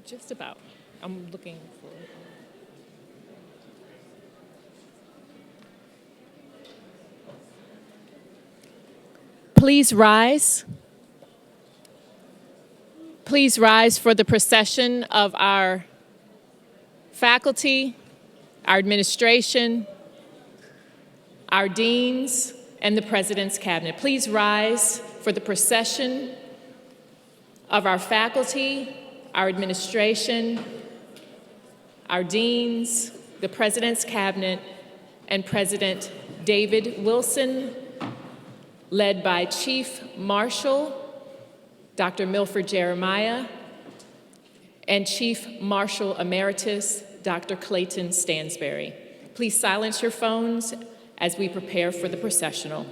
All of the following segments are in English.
Just about. I'm looking for. Please rise. Please rise for the procession of our faculty, our administration, our deans, and the President's Cabinet. Please rise for the procession of our faculty, our administration, our deans, the President's Cabinet, and President David Wilson, led by Chief Marshal Dr. Milford Jeremiah and Chief Marshal Emeritus Dr. Clayton Stansberry. Please silence your phones as we prepare for the processional.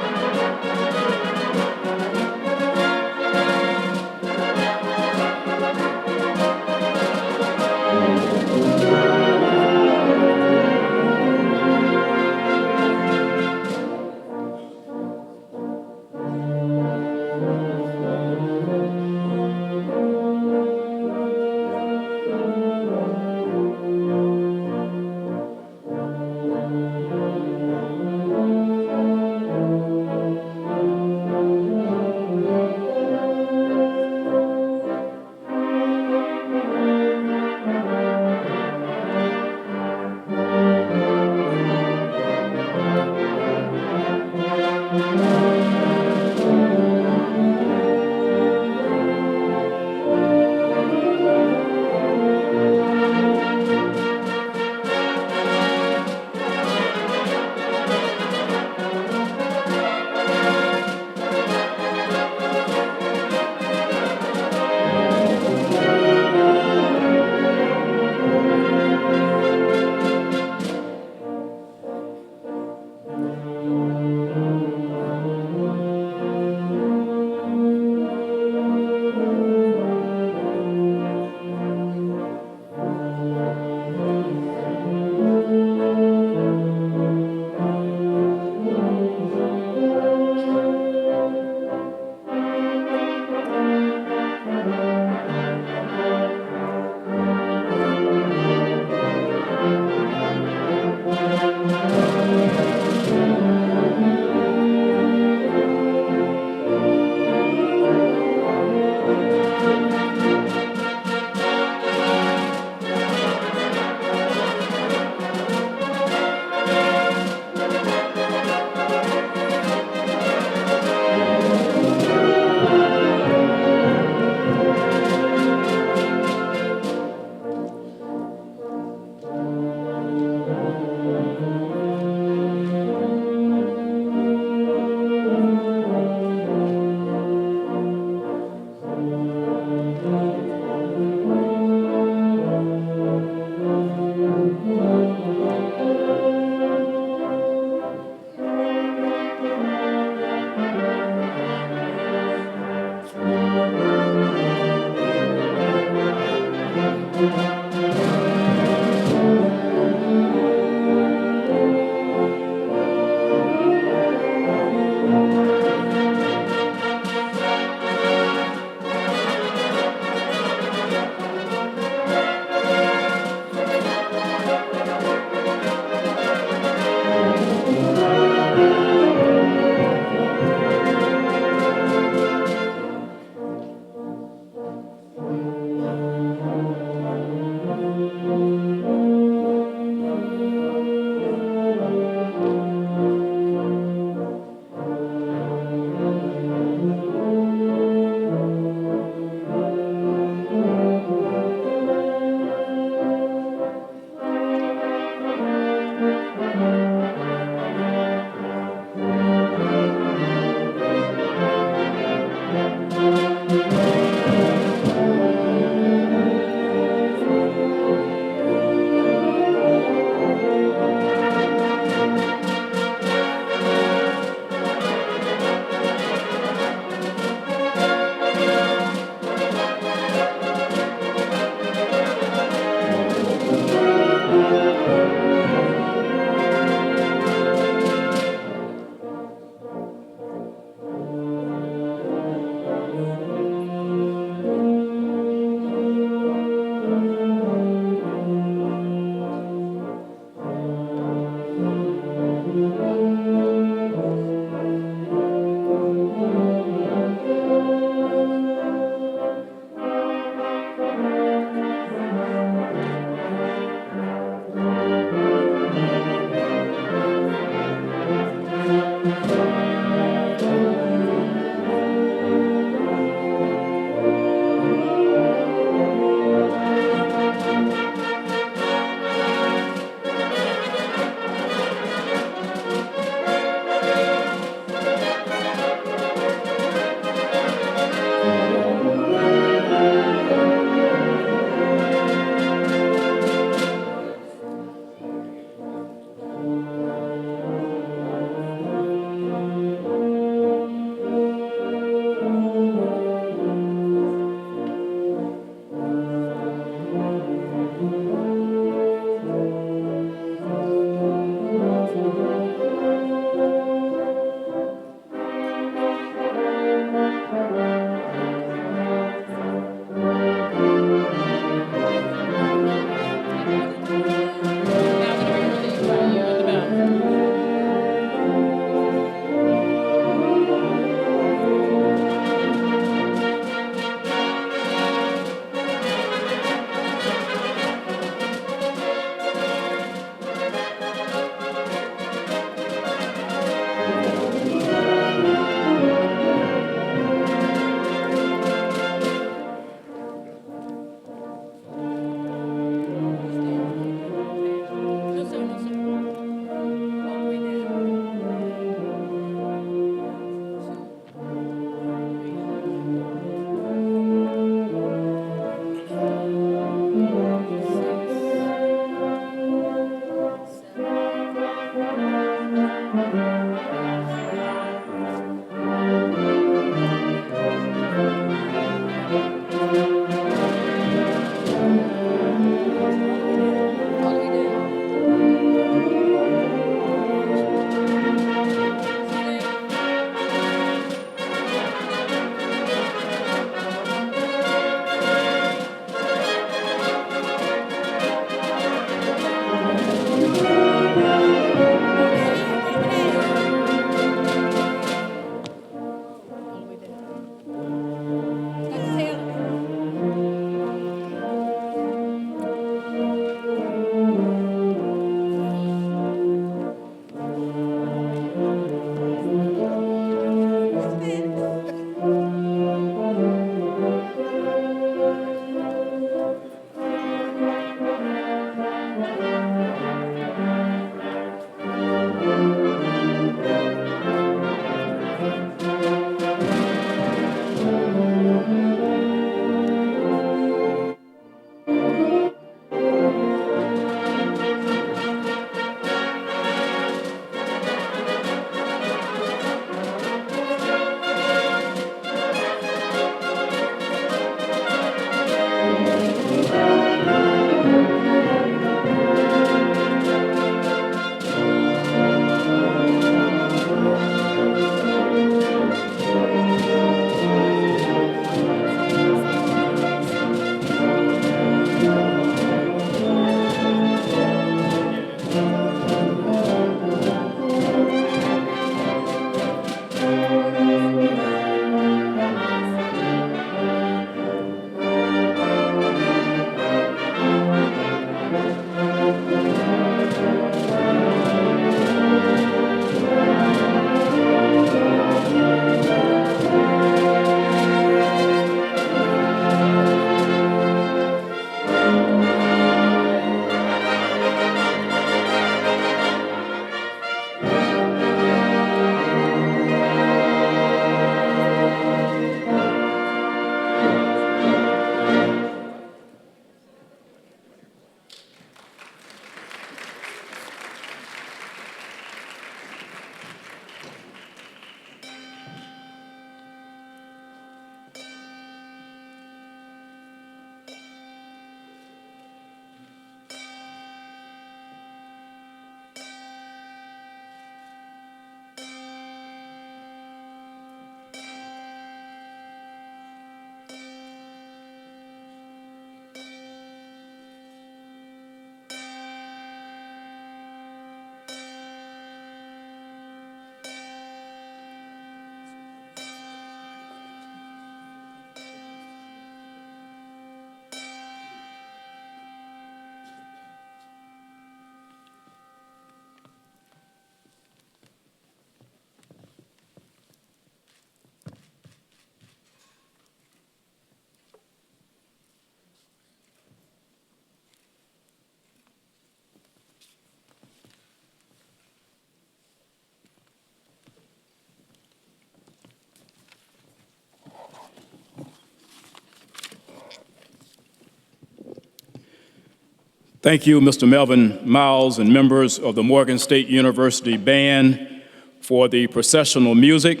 Thank you, Mr. Melvin Miles and members of the Morgan State University Band for the processional music.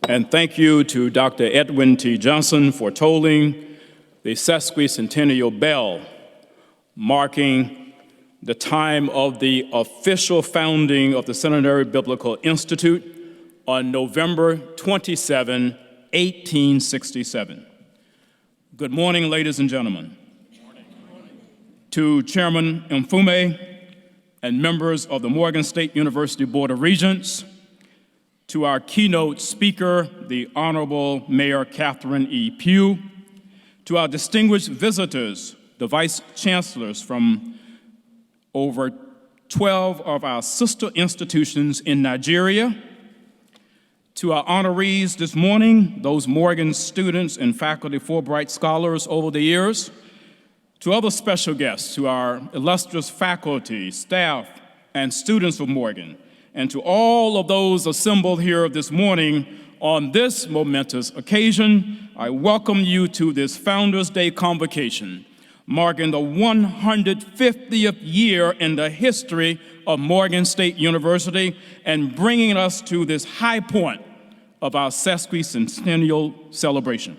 And thank you to Dr. Edwin T. Johnson for tolling the sesquicentennial bell, marking the time of the official founding of the Seminary Biblical Institute on November 27, 1867. Good morning, ladies and gentlemen. To Chairman Mfume and members of the Morgan State University Board of Regents, to our keynote speaker, the Honorable Mayor Catherine E. Pugh, to our distinguished visitors, the Vice Chancellors from over 12 of our sister institutions in Nigeria, to our honorees this morning, those Morgan students and faculty Fulbright scholars over the years, to other special guests, to our illustrious faculty, staff, and students of Morgan, and to all of those assembled here this morning on this momentous occasion, I welcome you to this Founders Day Convocation, marking the 150th year in the history of Morgan State University and bringing us to this high point of our sesquicentennial celebration.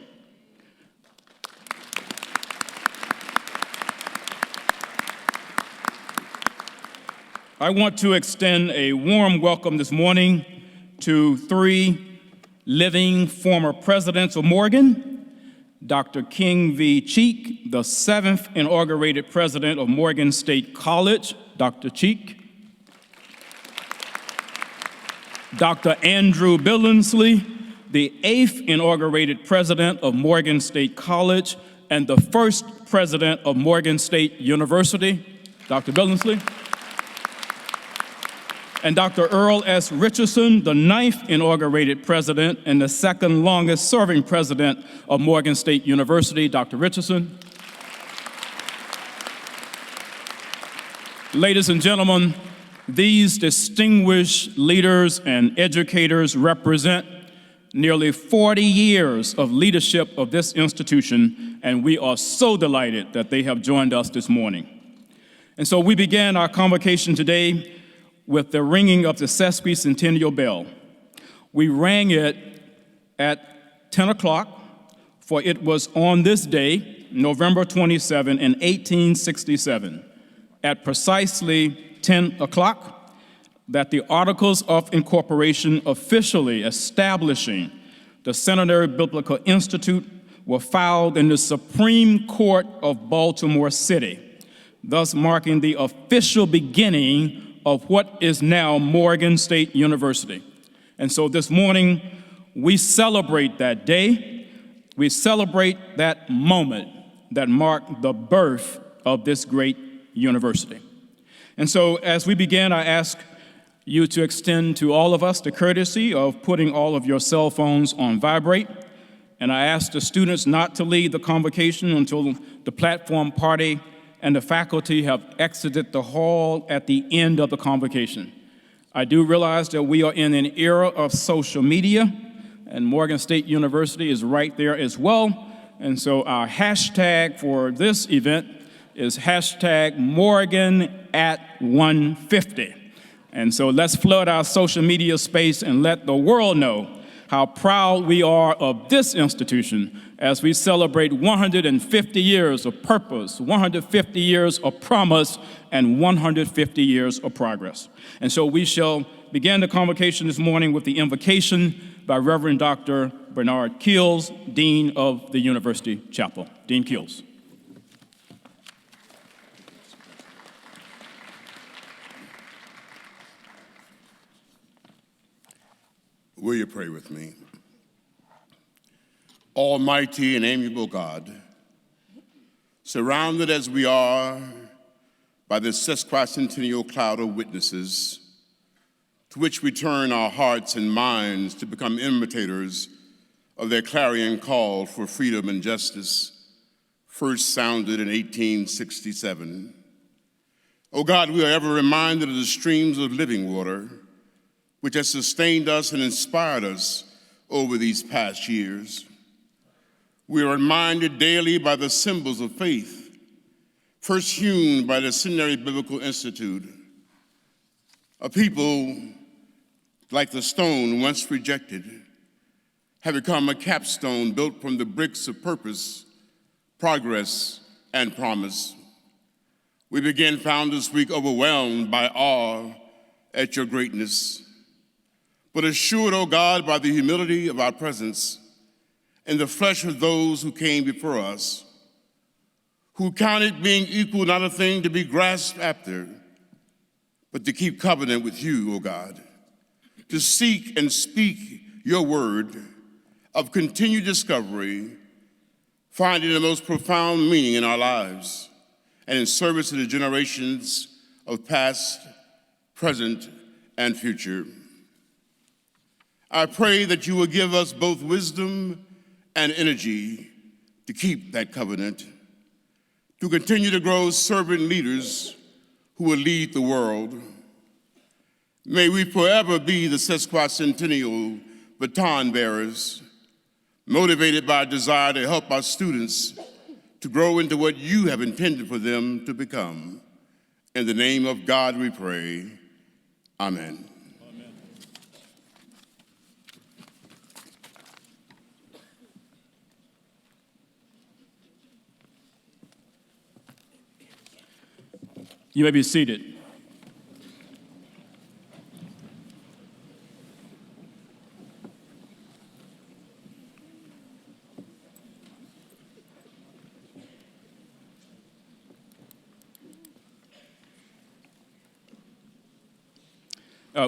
I want to extend a warm welcome this morning to three living former presidents of Morgan: Dr. King V. Cheek, the 7th inaugurated president of Morgan State College, Dr. Cheek; Dr. Andrew Billingsley, the 8th inaugurated president of Morgan State College and the first president of Morgan State University, Dr. Billingsley; and Dr. Earl S. Richardson, the 9th inaugurated president and the second longest serving president of Morgan State University, Dr. Richardson. Ladies and gentlemen, these distinguished leaders and educators represent nearly 40 years of leadership of this institution, and we are so delighted that they have joined us this morning. And so we began our convocation today with the ringing of the sesquicentennial bell. We rang it at 10 o'clock, for it was on this day, November 27, in 1867, at precisely 10 o'clock, that the Articles of Incorporation officially establishing the Seminary Biblical Institute were filed in the Supreme Court of Baltimore City, thus marking the official beginning of what is now Morgan State University. And so this morning, we celebrate that day. We celebrate that moment that marked the birth of this great university. And so as we begin, I ask you to extend to all of us the courtesy of putting all of your cell phones on vibrate. And I ask the students not to leave the convocation until the platform party and the faculty have exited the hall at the end of the convocation. I do realize that we are in an era of social media, and Morgan State University is right there as well. And so our hashtag for this event is hashtag Morgan@150. And so let's flood our social media space and let the world know how proud we are of this institution as we celebrate 150 years of purpose, 150 years of promise, and 150 years of progress. And so we shall begin the convocation this morning with the invocation by Reverend Dr. Bernard Keels, Dean of the University Chapel. Dean Keels. Will you pray with me? Almighty and amiable God, surrounded as we are by this sesquicentennial cloud of witnesses, to which we turn our hearts and minds to become imitators of their clarion call for freedom and justice, first sounded in 1867. Oh God, we are ever reminded of the streams of living water which has sustained us and inspired us over these past years. We are reminded daily by the symbols of faith first hewn by the Seminary Biblical Institute, a people like the stone once rejected have become a capstone built from the bricks of purpose, progress, and promise. We begin Founders Week overwhelmed by awe at your greatness, but assured, O God, by the humility of our presence in the flesh of those who came before us, who counted being equal not a thing to be grasped after, but to keep covenant with you, O God, to seek and speak your word of continued discovery, finding the most profound meaning in our lives and in service to the generations of past, present, and future. I pray that you will give us both wisdom and energy to keep that covenant, to continue to grow servant leaders who will lead the world. May we forever be the sesquicentennial baton bearers, motivated by a desire to help our students to grow into what you have intended for them to become. In the name of God we pray, amen. Amen. You may be seated.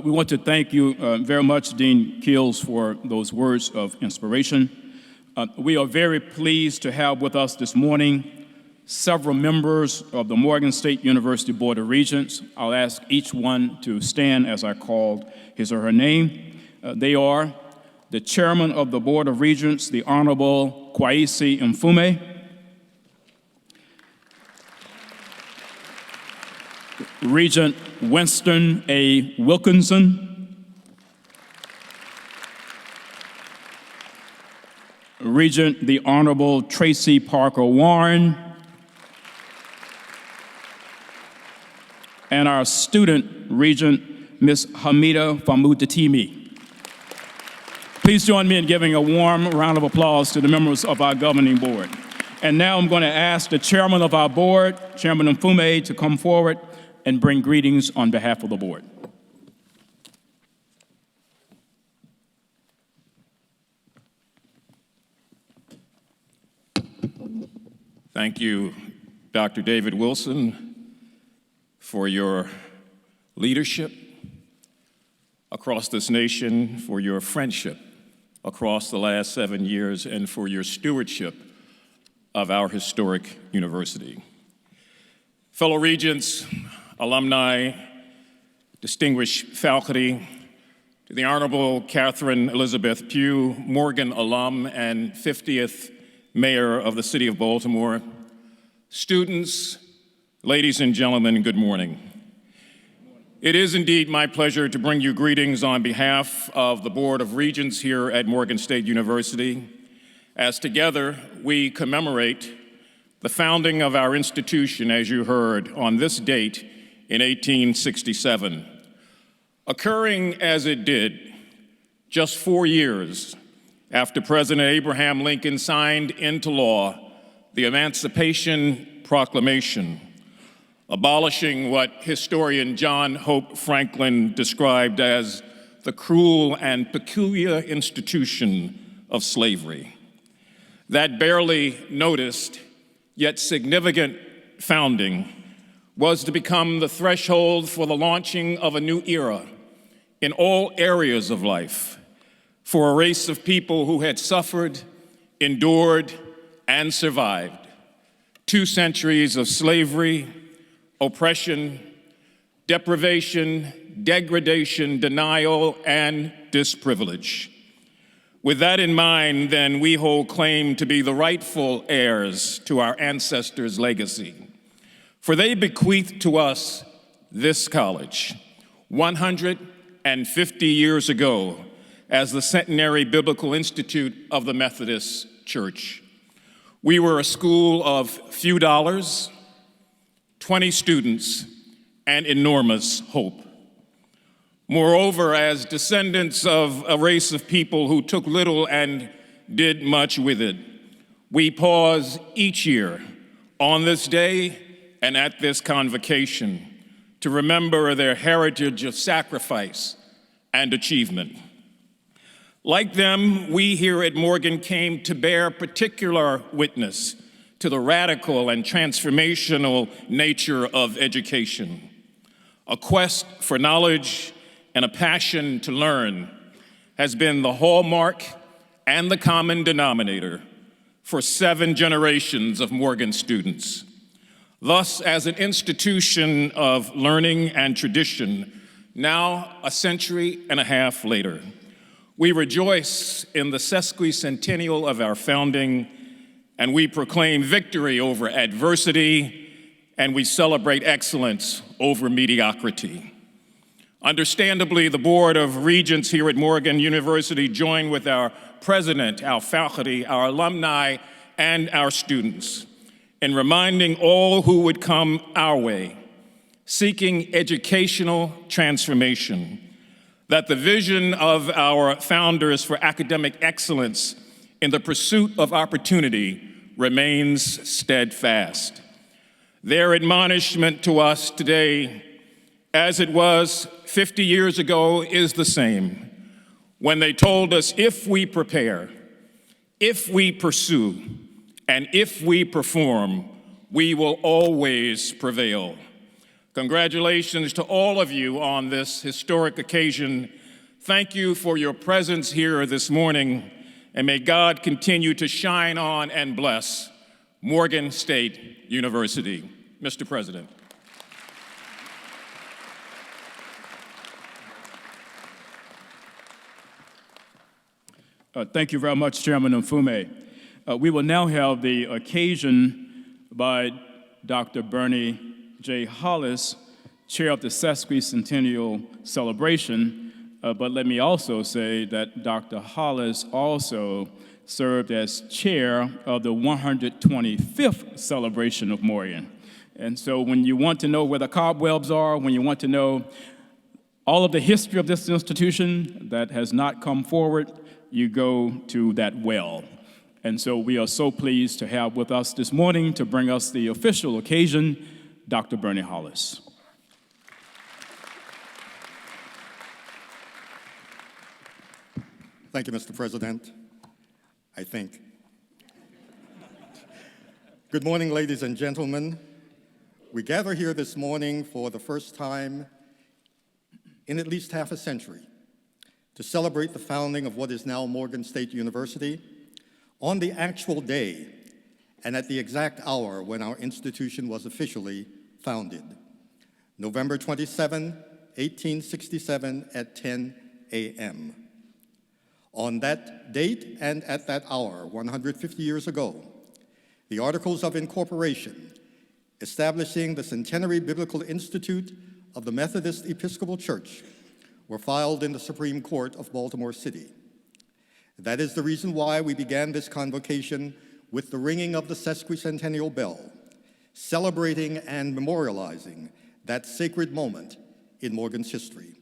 We want to thank you very much, Dean Keels, for those words of inspiration. We are very pleased to have with us this morning several members of the Morgan State University Board of Regents. I'll ask each one to stand as I call his or her name. They are the Chairman of the Board of Regents, the Honorable Kwesi Mfume, Regent Winston A. Wilkinson, Regent the Honorable Tracy Parker Warren, and our student Regent, Ms. Hamida Famutatimi. Please join me in giving a warm round of applause to the members of our governing board. And now I'm going to ask the chairman of our board, Chairman Mfume, to come forward and bring greetings on behalf of the board. Thank you, Dr. David Wilson, for your leadership across this nation, for your friendship across the last 7 years, and for your stewardship of our historic university. Fellow Regents, alumni, distinguished faculty, to the Honorable Catherine Elizabeth Pugh, Morgan alum and 50th Mayor of the City of Baltimore, students, ladies and gentlemen, good morning. It is indeed my pleasure to bring you greetings on behalf of the Board of Regents here at Morgan State University, as together we commemorate the founding of our institution, as you heard, on this date in 1867, occurring as it did just 4 years after President Abraham Lincoln signed into law the Emancipation Proclamation, abolishing what historian John Hope Franklin described as the cruel and peculiar institution of slavery. That barely noticed, yet significant founding was to become the threshold for the launching of a new era in all areas of life for a race of people who had suffered, endured, and survived 2 centuries of slavery, oppression, deprivation, degradation, denial, and disprivilege. With that in mind, then, we hold claim to be the rightful heirs to our ancestors' legacy. For they bequeathed to us this college 150 years ago as the Centenary Biblical Institute of the Methodist Church. We were a school of few dollars, 20 students, and enormous hope. Moreover, as descendants of a race of people who took little and did much with it, we pause each year on this day and at this convocation to remember their heritage of sacrifice and achievement. Like them, we here at Morgan came to bear particular witness to the radical and transformational nature of education. A quest for knowledge and a passion to learn has been the hallmark and the common denominator for 7 generations of Morgan students. Thus, as an institution of learning and tradition, now a century and a half later, we rejoice in the sesquicentennial of our founding, and we proclaim victory over adversity, and we celebrate excellence over mediocrity. Understandably, the Board of Regents here at Morgan University join with our president, our faculty, our alumni, and our students in reminding all who would come our way, seeking educational transformation, that the vision of our founders for academic excellence in the pursuit of opportunity remains steadfast. Their admonishment to us today, as it was 50 years ago, is the same when they told us, if we prepare, if we pursue, and if we perform, we will always prevail. Congratulations to all of you on this historic occasion. Thank you for your presence here this morning, and may God continue to shine on and bless Morgan State University. Mr. President. Thank you very much, Chairman Mfume. We will now have the occasion by Dr. Bernie J. Hollis, Chair of the Sesquicentennial Celebration, but let me also say that Dr. Hollis also served as Chair of the 125th celebration of Morgan. And so when you want to know where the cobwebs are, when you want to know all of the history of this institution that has not come forward, you go to that well. And so we are so pleased to have with us this morning to bring us the official occasion, Dr. Bernie Hollis. Thank you, Mr. President. I think. Good morning, ladies and gentlemen. We gather here this morning for the first time in at least half a century to celebrate the founding of what is now Morgan State University on the actual day and at the exact hour when our institution was officially founded, November 27, 1867 at 10 a.m. On that date and at that hour, 150 years ago, the Articles of Incorporation establishing the Centenary Biblical Institute of the Methodist Episcopal Church were filed in the Supreme Court of Baltimore City. That is the reason why we began this convocation with the ringing of the sesquicentennial bell, celebrating and memorializing that sacred moment in Morgan's history.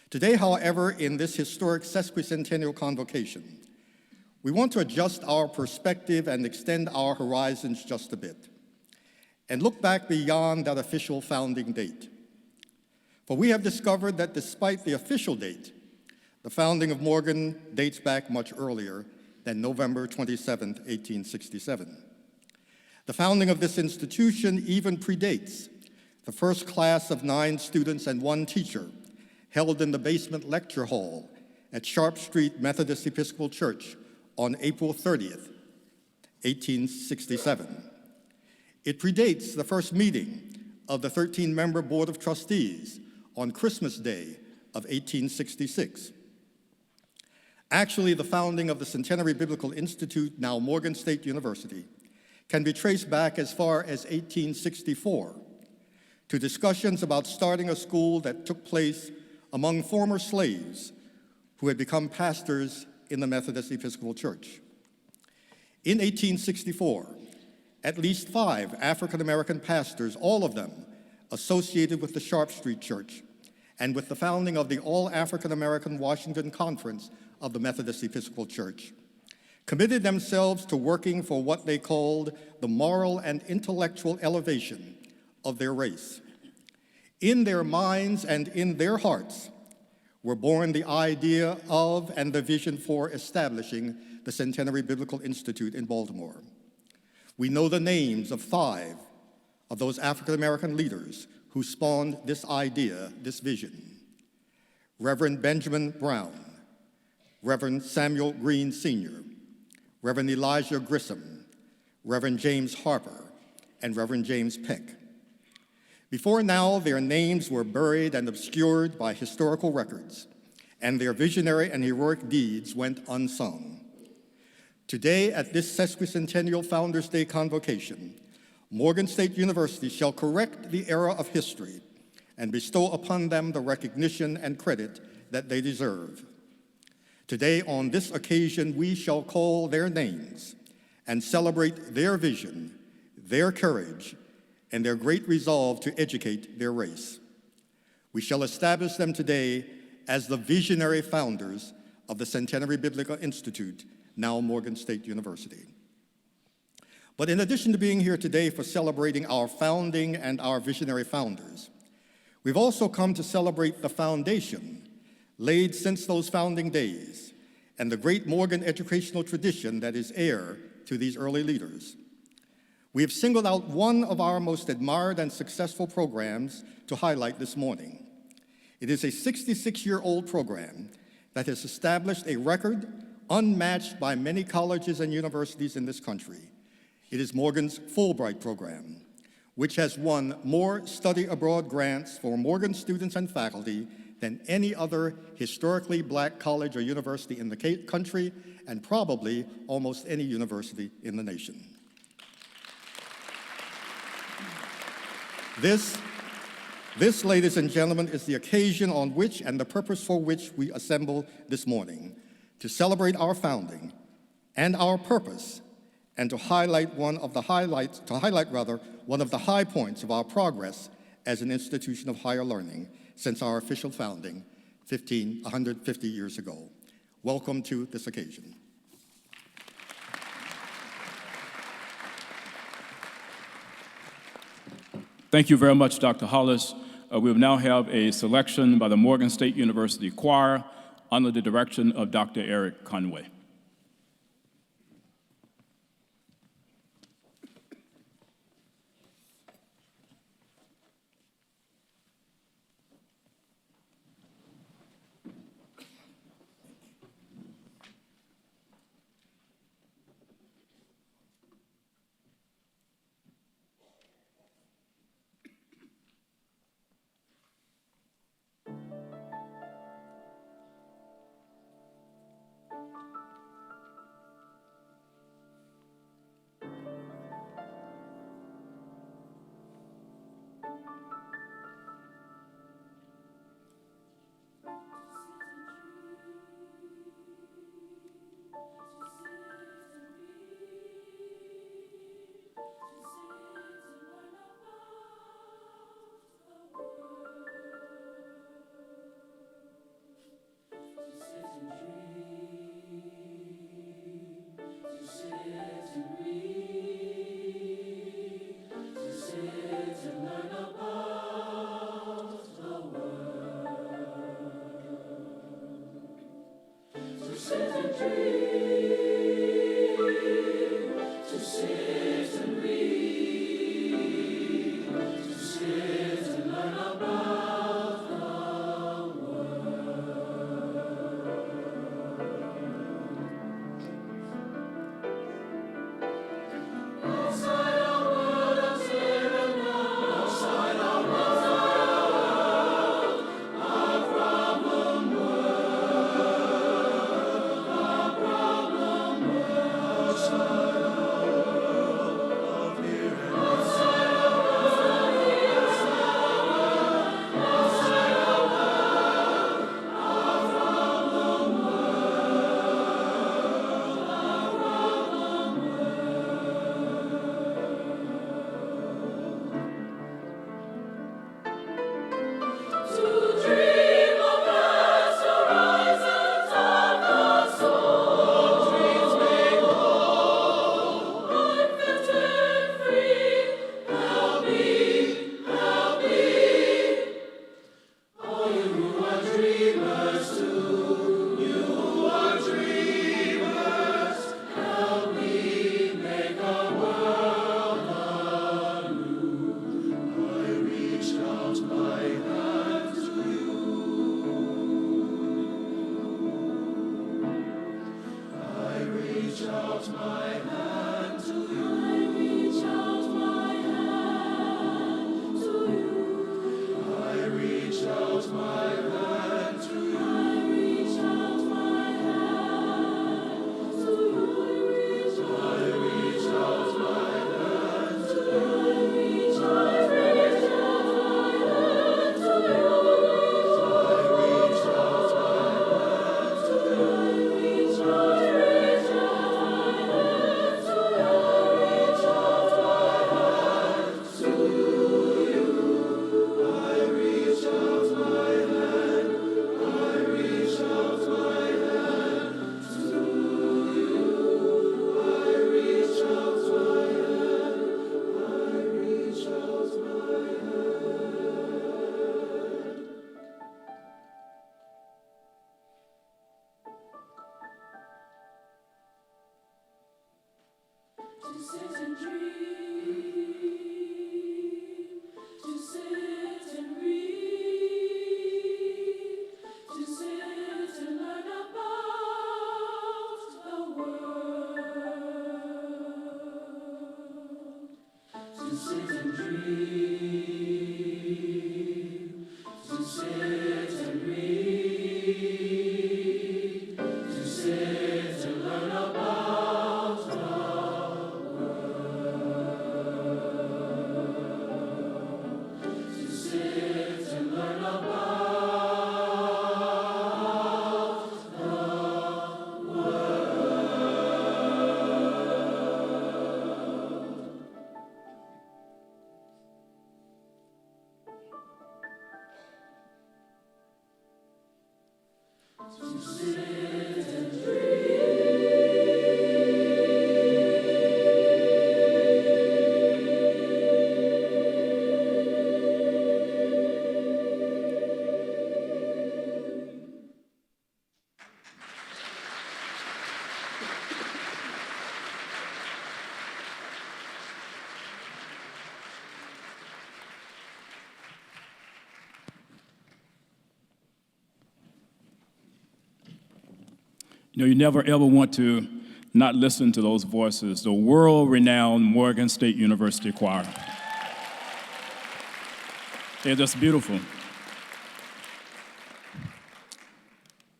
Today, however, in this historic sesquicentennial convocation, we want to adjust our perspective and extend our horizons just a bit, and look back beyond that official founding date. For we have discovered that despite the official date, the founding of Morgan dates back much earlier than November 27, 1867. The founding of this institution even predates the first class of 9 students and 1 teacher held in the basement lecture hall at Sharp Street Methodist Episcopal Church on April 30th, 1867. It predates the first meeting of the 13-member Board of Trustees on Christmas Day of 1866. Actually, the founding of the Centenary Biblical Institute, now Morgan State University, can be traced back as far as 1864 to discussions about starting a school that took place among former slaves who had become pastors in the Methodist Episcopal Church. In 1864, at least 5 African-American pastors, all of them associated with the Sharp Street Church and with the founding of the All-African-American Washington Conference of the Methodist Episcopal Church, committed themselves to working for what they called the moral and intellectual elevation of their race. In their minds and in their hearts were born the idea of and the vision for establishing the Centenary Biblical Institute in Baltimore. We know the names of 5 of those African-American leaders who spawned this idea, this vision. Reverend Benjamin Brown, Reverend Samuel Green Sr., Reverend Elijah Grissom, Reverend James Harper, and Reverend James Peck. Before now, their names were buried and obscured by historical records, and their visionary and heroic deeds went unsung. Today, at this sesquicentennial Founders Day Convocation, Morgan State University shall correct the error of history and bestow upon them the recognition and credit that they deserve. Today, on this occasion, we shall call their names and celebrate their vision, their courage, and their great resolve to educate their race. We shall establish them today as the visionary founders of the Centenary Biblical Institute, now Morgan State University. But in addition to being here today for celebrating our founding and our visionary founders, we've also come to celebrate the foundation laid since those founding days and the great Morgan educational tradition that is heir to these early leaders. We have singled out one of our most admired and successful programs to highlight this morning. It is a 66-year-old program that has established a record unmatched by many colleges and universities in this country. It is Morgan's Fulbright program, which has won more study abroad grants for Morgan students and faculty than any other historically Black college or university in the country, and probably almost any university in the nation. This, ladies and gentlemen, is the occasion on which and the purpose for which we assemble this morning, to celebrate our founding and our purpose, and to highlight one of the high points of our progress as an institution of higher learning since our official founding 150 years ago. Welcome to this occasion. Thank you very much, Dr. Hollis. We will now have a selection by the Morgan State University Choir under the direction of Dr. Eric Conway. You know, you never ever want to not listen to those voices, the world-renowned Morgan State University Choir. They're just beautiful.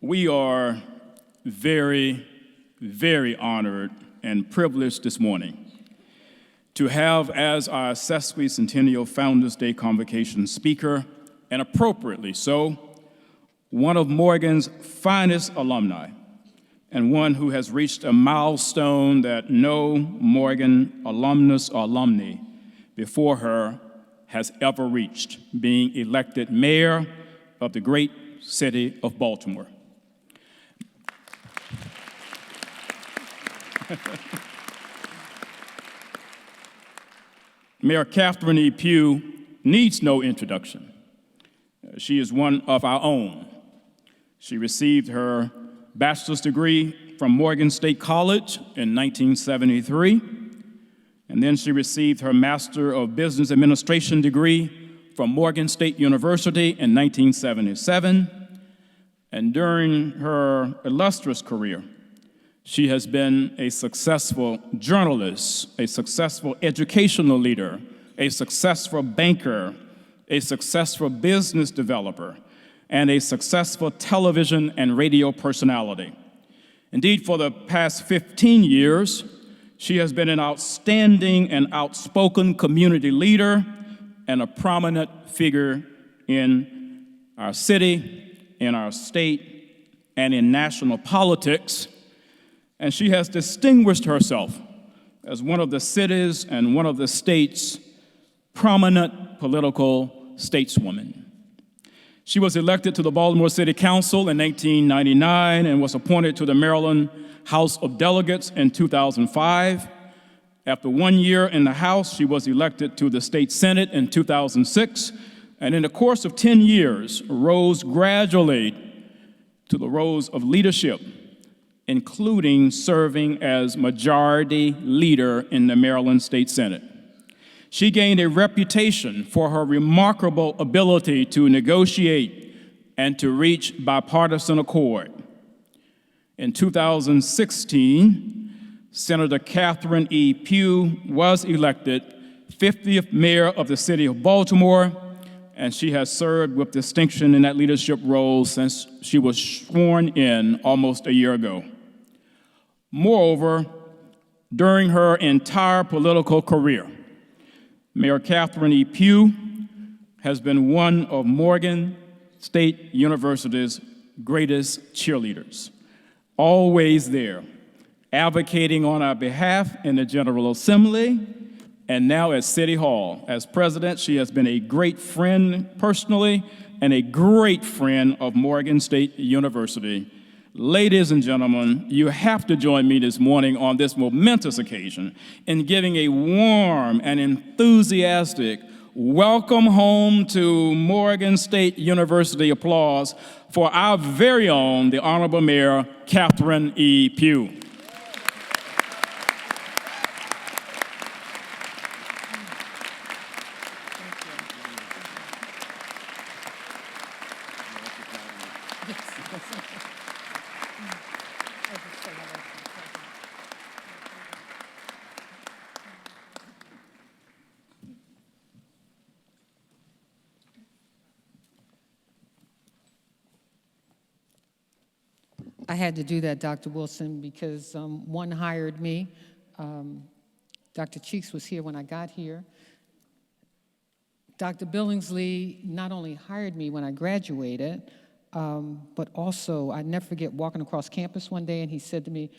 We are very, very honored and privileged this morning to have as our sesquicentennial Founders Day Convocation speaker, and appropriately so, one of Morgan's finest alumni, and one who has reached a milestone that no Morgan alumnus or alumni before her has ever reached, being elected mayor of the great city of Baltimore. Mayor Catherine E. Pugh needs no introduction. She is one of our own. She received her bachelor's degree from Morgan State College in 1973, and then she received her Master of Business Administration degree from Morgan State University in 1977, and during her illustrious career, she has been a successful journalist, a successful educational leader, a successful banker, a successful business developer, and a successful television and radio personality. Indeed, for the past 15 years, she has been an outstanding and outspoken community leader and a prominent figure in our city, in our state, and in national politics. And she has distinguished herself as one of the city's and one of the state's prominent political stateswomen. She was elected to the Baltimore City Council in 1999 and was appointed to the Maryland House of Delegates in 2005. After 1 year in the House, she was elected to the State Senate in 2006, and in the course of 10 years, rose gradually to the roles of leadership, including serving as majority leader in the Maryland State Senate. She gained a reputation for her remarkable ability to negotiate and to reach bipartisan accord. In 2016, Senator Catherine E. Pugh was elected 50th mayor of the city of Baltimore, and she has served with distinction in that leadership role since she was sworn in almost a year ago. Moreover, during her entire political career, Mayor Catherine E. Pugh has been one of Morgan State University's greatest cheerleaders, always there, advocating on our behalf in the General Assembly and now at City Hall. As president, she has been a great friend personally and a great friend of Morgan State University. Ladies and gentlemen, you have to join me this morning on this momentous occasion in giving a warm and enthusiastic welcome home to Morgan State University applause for our very own, the Honorable Mayor, Catherine E. Pugh. I had to do that, Dr. Wilson, because one hired me. Dr. Cheeks was here when I got here. Dr. Billingsley not only hired me when I graduated, but also, I never forget walking across campus one day and he said to me,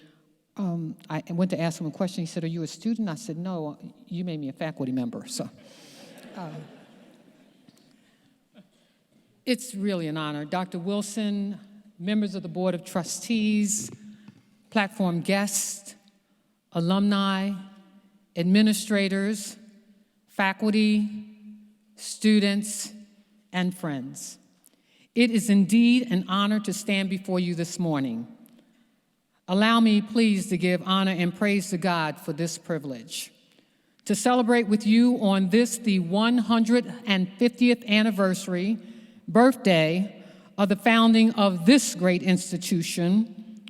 I went to ask him a question. He said, "Are you a student?" I said, "No, you made me a faculty member." So it's really an honor. Dr. Wilson, members of the Board of Trustees, platform guests, alumni, administrators, faculty, students, and friends. It is indeed an honor to stand before you this morning. Allow me, please, to give honor and praise to God for this privilege. To celebrate with you on this, the 150th anniversary birthday of the founding of this great institution,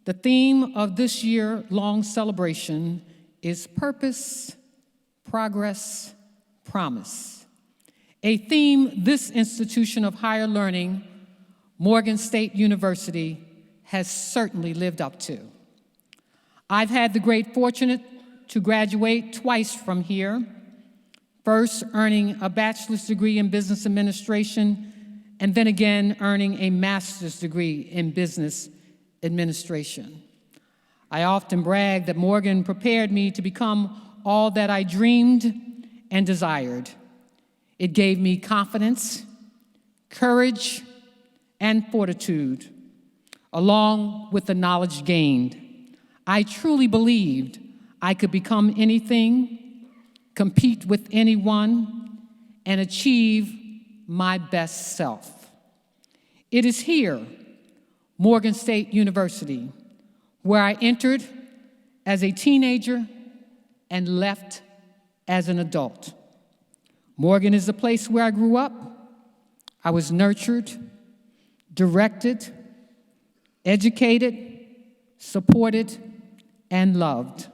the theme of this year-long celebration is Purpose, Progress, Promise. A theme this institution of higher learning, Morgan State University, has certainly lived up to. I've had the great fortune to graduate twice from here, first earning a bachelor's degree in business administration, and then again earning a master's degree in business administration. I often brag that Morgan prepared me to become all that I dreamed and desired. It gave me confidence, courage, and fortitude, along with the knowledge gained. I truly believed I could become anything, compete with anyone, and achieve my best self. It is here, Morgan State University, where I entered as a teenager and left as an adult. Morgan is the place where I grew up. I was nurtured, directed, educated, supported, and loved.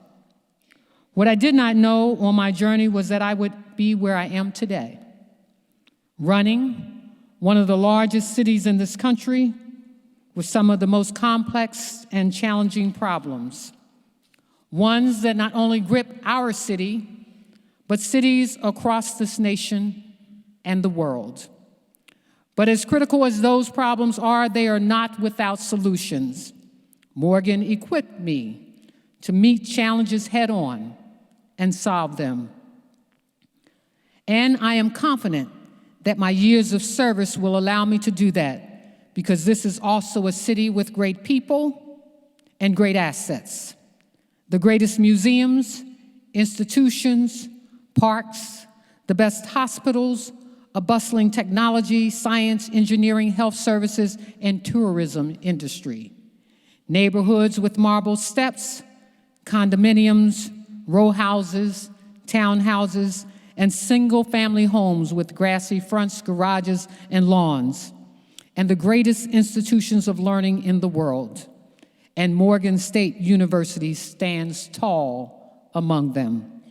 What I did not know on my journey was that I would be where I am today, running one of the largest cities in this country with some of the most complex and challenging problems, ones that not only grip our city, but cities across this nation and the world. But as critical as those problems are, they are not without solutions. Morgan equipped me to meet challenges head-on and solve them. And I am confident that my years of service will allow me to do that, because this is also a city with great people and great assets. The greatest museums, institutions, parks, the best hospitals, a bustling technology, science, engineering, health services, and tourism industry. Neighborhoods with marble steps, condominiums, row houses, townhouses, and single-family homes with grassy fronts, garages, and lawns, and the greatest institutions of learning in the world. And Morgan State University stands tall among them.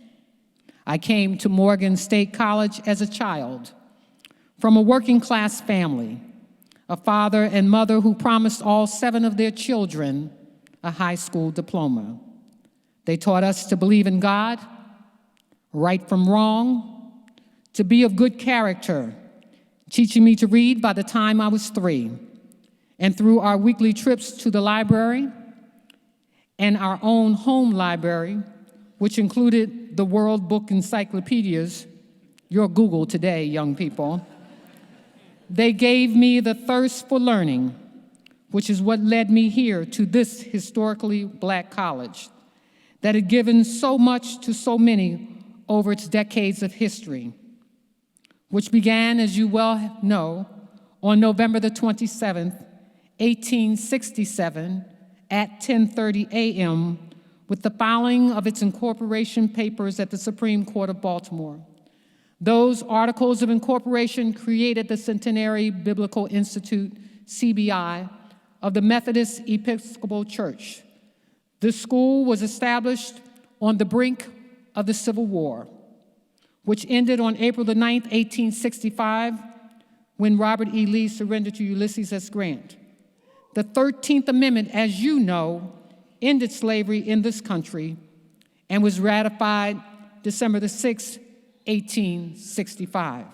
I came to Morgan State College as a child from a working-class family, a father and mother who promised all 7 of their children a high school diploma. They taught us to believe in God, right from wrong, to be of good character, teaching me to read by the time I was 3. And through our weekly trips to the library and our own home library, which included the World Book Encyclopedias, your Google today, young people, they gave me the thirst for learning, which is what led me here to this historically Black college that had given so much to so many over its decades of history, which began, as you well know, on November the 27th, 1867 at 10:30 a.m. with the filing of its incorporation papers at the Supreme Court of Baltimore. Those articles of incorporation created the Centenary Biblical Institute, CBI, of the Methodist Episcopal Church. This school was established on the brink of the Civil War, which ended on April the 9th, 1865, when Robert E. Lee surrendered to Ulysses S. Grant. The 13th Amendment, as you know, ended slavery in this country and was ratified December the 6th, 1865.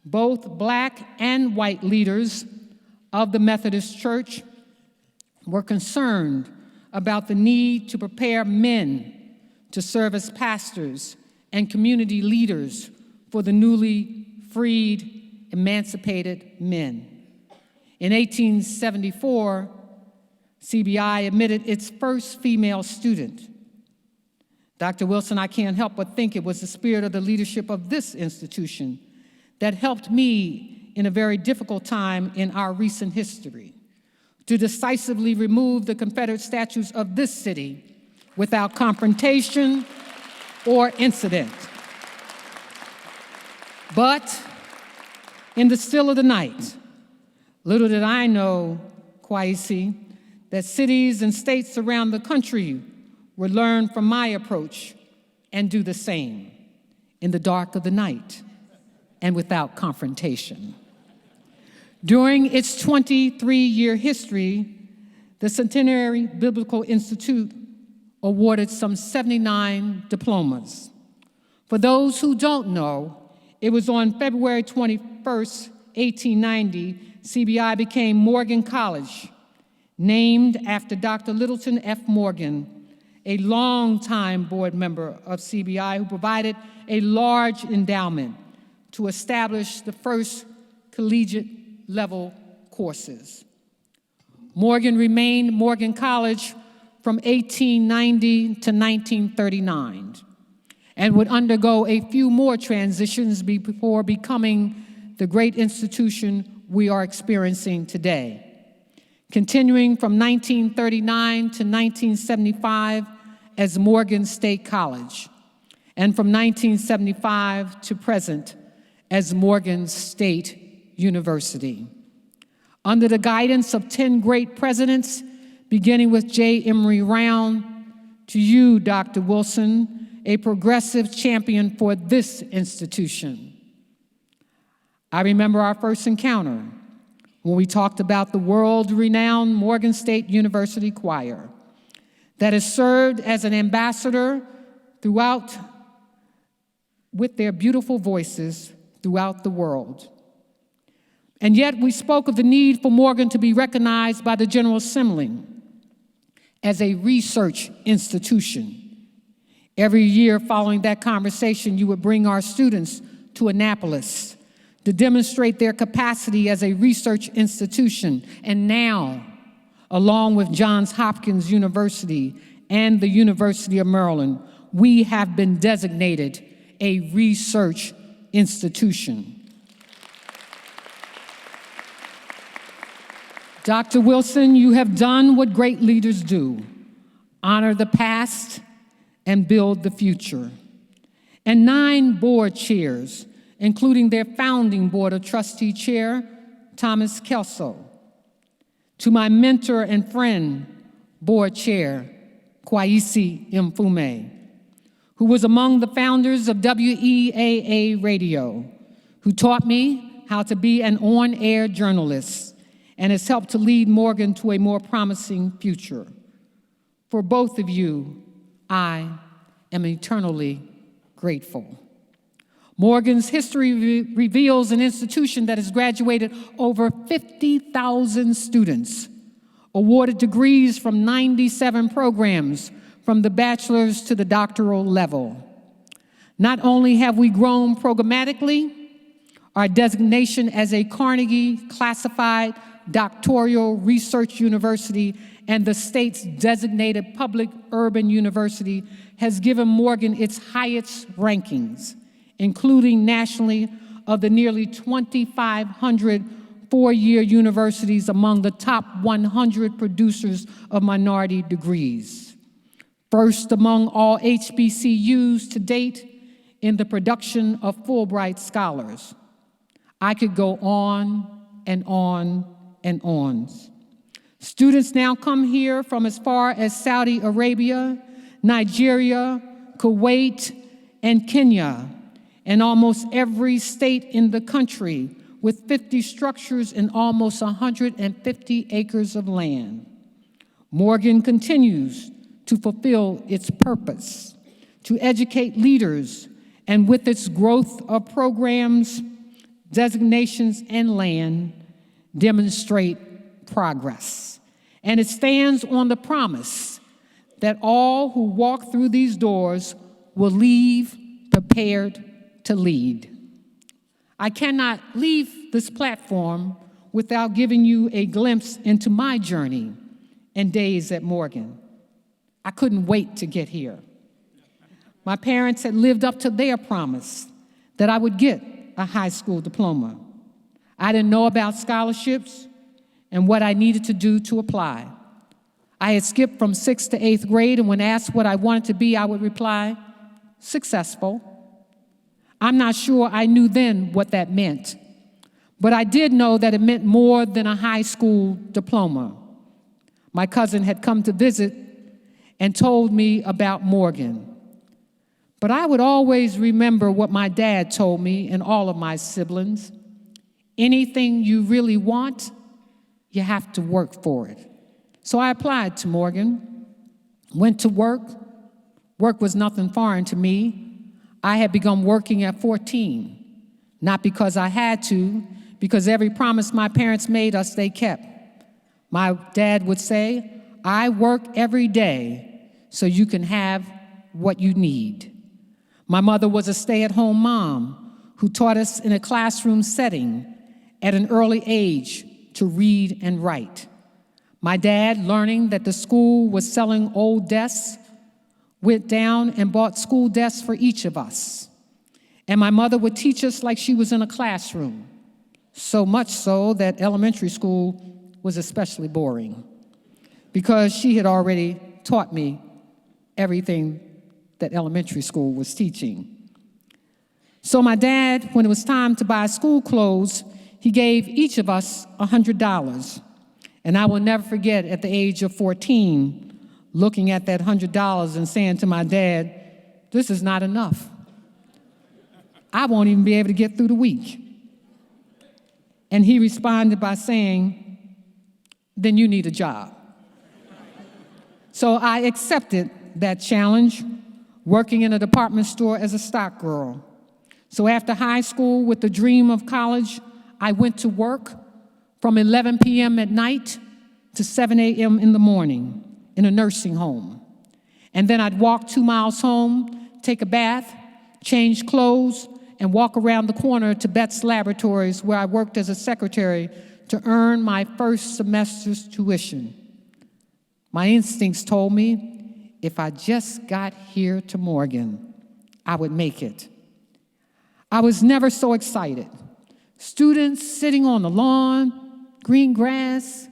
Both Black and white leaders of the Methodist Church were concerned about the need to prepare men to serve as pastors and community leaders for the newly freed, emancipated men. In 1874, CBI admitted its first female student. Dr. Wilson, I can't help but think it was the spirit of the leadership of this institution that helped me in a very difficult time in our recent history to decisively remove the Confederate statues of this city without confrontation or incident. But in the still of the night, little did I know, Kwaisi, that cities and states around the country would learn from my approach and do the same in the dark of the night and without confrontation. During its 23-year history, the Centenary Biblical Institute awarded some 79 diplomas. For those who don't know, it was on February 21st, 1890, CBI became Morgan College, named after Dr. Littleton F. Morgan, a longtime board member of CBI who provided a large endowment to establish the first collegiate level courses. Morgan remained Morgan College from 1890 to 1939 and would undergo a few more transitions before becoming the great institution we are experiencing today. Continuing from 1939 to 1975 as Morgan State College, and from 1975 to present as Morgan State University. Under the guidance of 10 great presidents, beginning with J. Emory Round, to you, Dr. Wilson, a progressive champion for this institution. I remember our first encounter when we talked about the world-renowned Morgan State University Choir that has served as an ambassador throughout, with their beautiful voices throughout the world. And yet we spoke of the need for Morgan to be recognized by the General Assembly as a research institution. Every year following that conversation, you would bring our students to Annapolis to demonstrate their capacity as a research institution. And now, along with Johns Hopkins University and the University of Maryland, we have been designated a research institution. Dr. Wilson, you have done what great leaders do: honor the past and build the future. And 9 board chairs, including their founding board of trustee chair, Thomas Kelso. To my mentor and friend, board chair, Kwaisi Mfume, who was among the founders of WEAA Radio, who taught me how to be an on-air journalist and has helped to lead Morgan to a more promising future. For both of you, I am eternally grateful. Morgan's history reveals an institution that has graduated over 50,000 students, awarded degrees from 97 programs, from the bachelor's to the doctoral level. Not only have we grown programmatically, our designation as a Carnegie classified doctoral research university and the state's designated public urban university has given Morgan its highest rankings, including nationally of the nearly 2,500 four-year universities among the top 100 producers of minority degrees. First among all HBCUs to date in the production of Fulbright scholars. I could go on and on and on. Students now come here from as far as Saudi Arabia, Nigeria, Kuwait, and Kenya, and almost every state in the country, with 50 structures and almost 150 acres of land. Morgan continues to fulfill its purpose, to educate leaders, and with its growth of programs, designations, and land, demonstrate progress. And it stands on the promise that all who walk through these doors will leave prepared to lead. I cannot leave this platform without giving you a glimpse into my journey and days at Morgan. I couldn't wait to get here. My parents had lived up to their promise that I would get a high school diploma. I didn't know about scholarships and what I needed to do to apply. I had skipped from 6th to 8th grade, and when asked what I wanted to be, I would reply, successful. I'm not sure I knew then what that meant, but I did know that it meant more than a high school diploma. My cousin had come to visit and told me about Morgan. But I would always remember what my dad told me and all of my siblings. Anything you really want, you have to work for it. So I applied to Morgan, went to work. Work was nothing foreign to me. I had begun working at 14, not because I had to, because every promise my parents made us, they kept. My dad would say, I work every day so you can have what you need. My mother was a stay-at-home mom who taught us in a classroom setting at an early age to read and write. My dad, learning that the school was selling old desks, went down and bought school desks for each of us. And my mother would teach us like she was in a classroom, so much so that elementary school was especially boring because she had already taught me everything that elementary school was teaching. So my dad, when it was time to buy school clothes, he gave each of us $100. And I will never forget at the age of 14, looking at that $100 and saying to my dad, this is not enough. I won't even be able to get through the week. And he responded by saying, then you need a job. So I accepted that challenge, working in a department store as a stock girl. So after high school, with the dream of college, I went to work from 11 p.m. at night to 7 a.m. in the morning in a nursing home. And then I'd walk 2 miles home, take a bath, change clothes, and walk around the corner to Betts Laboratories, where I worked as a secretary to earn my first semester's tuition. My instincts told me if I just got here to Morgan, I would make it. I was never so excited. Students sitting on the lawn, green grass,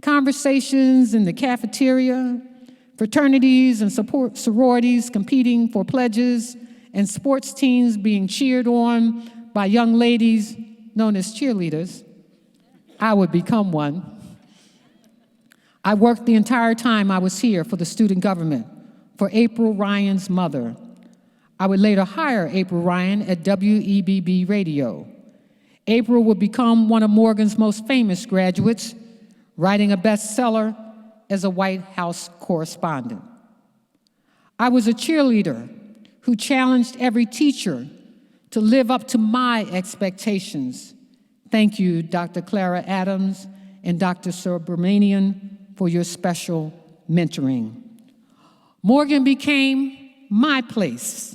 conversations in the cafeteria, fraternities and sororities competing for pledges, and sports teams being cheered on by young ladies known as cheerleaders. I would become one. I worked the entire time I was here for the student government, for April Ryan's mother. I would later hire April Ryan at WEBB Radio. April would become one of Morgan's most famous graduates, writing a bestseller as a White House correspondent. I was a cheerleader who challenged every teacher to live up to my expectations. Thank you, Dr. Clara Adams and Dr. Subramanian, for your special mentoring. Morgan became my place.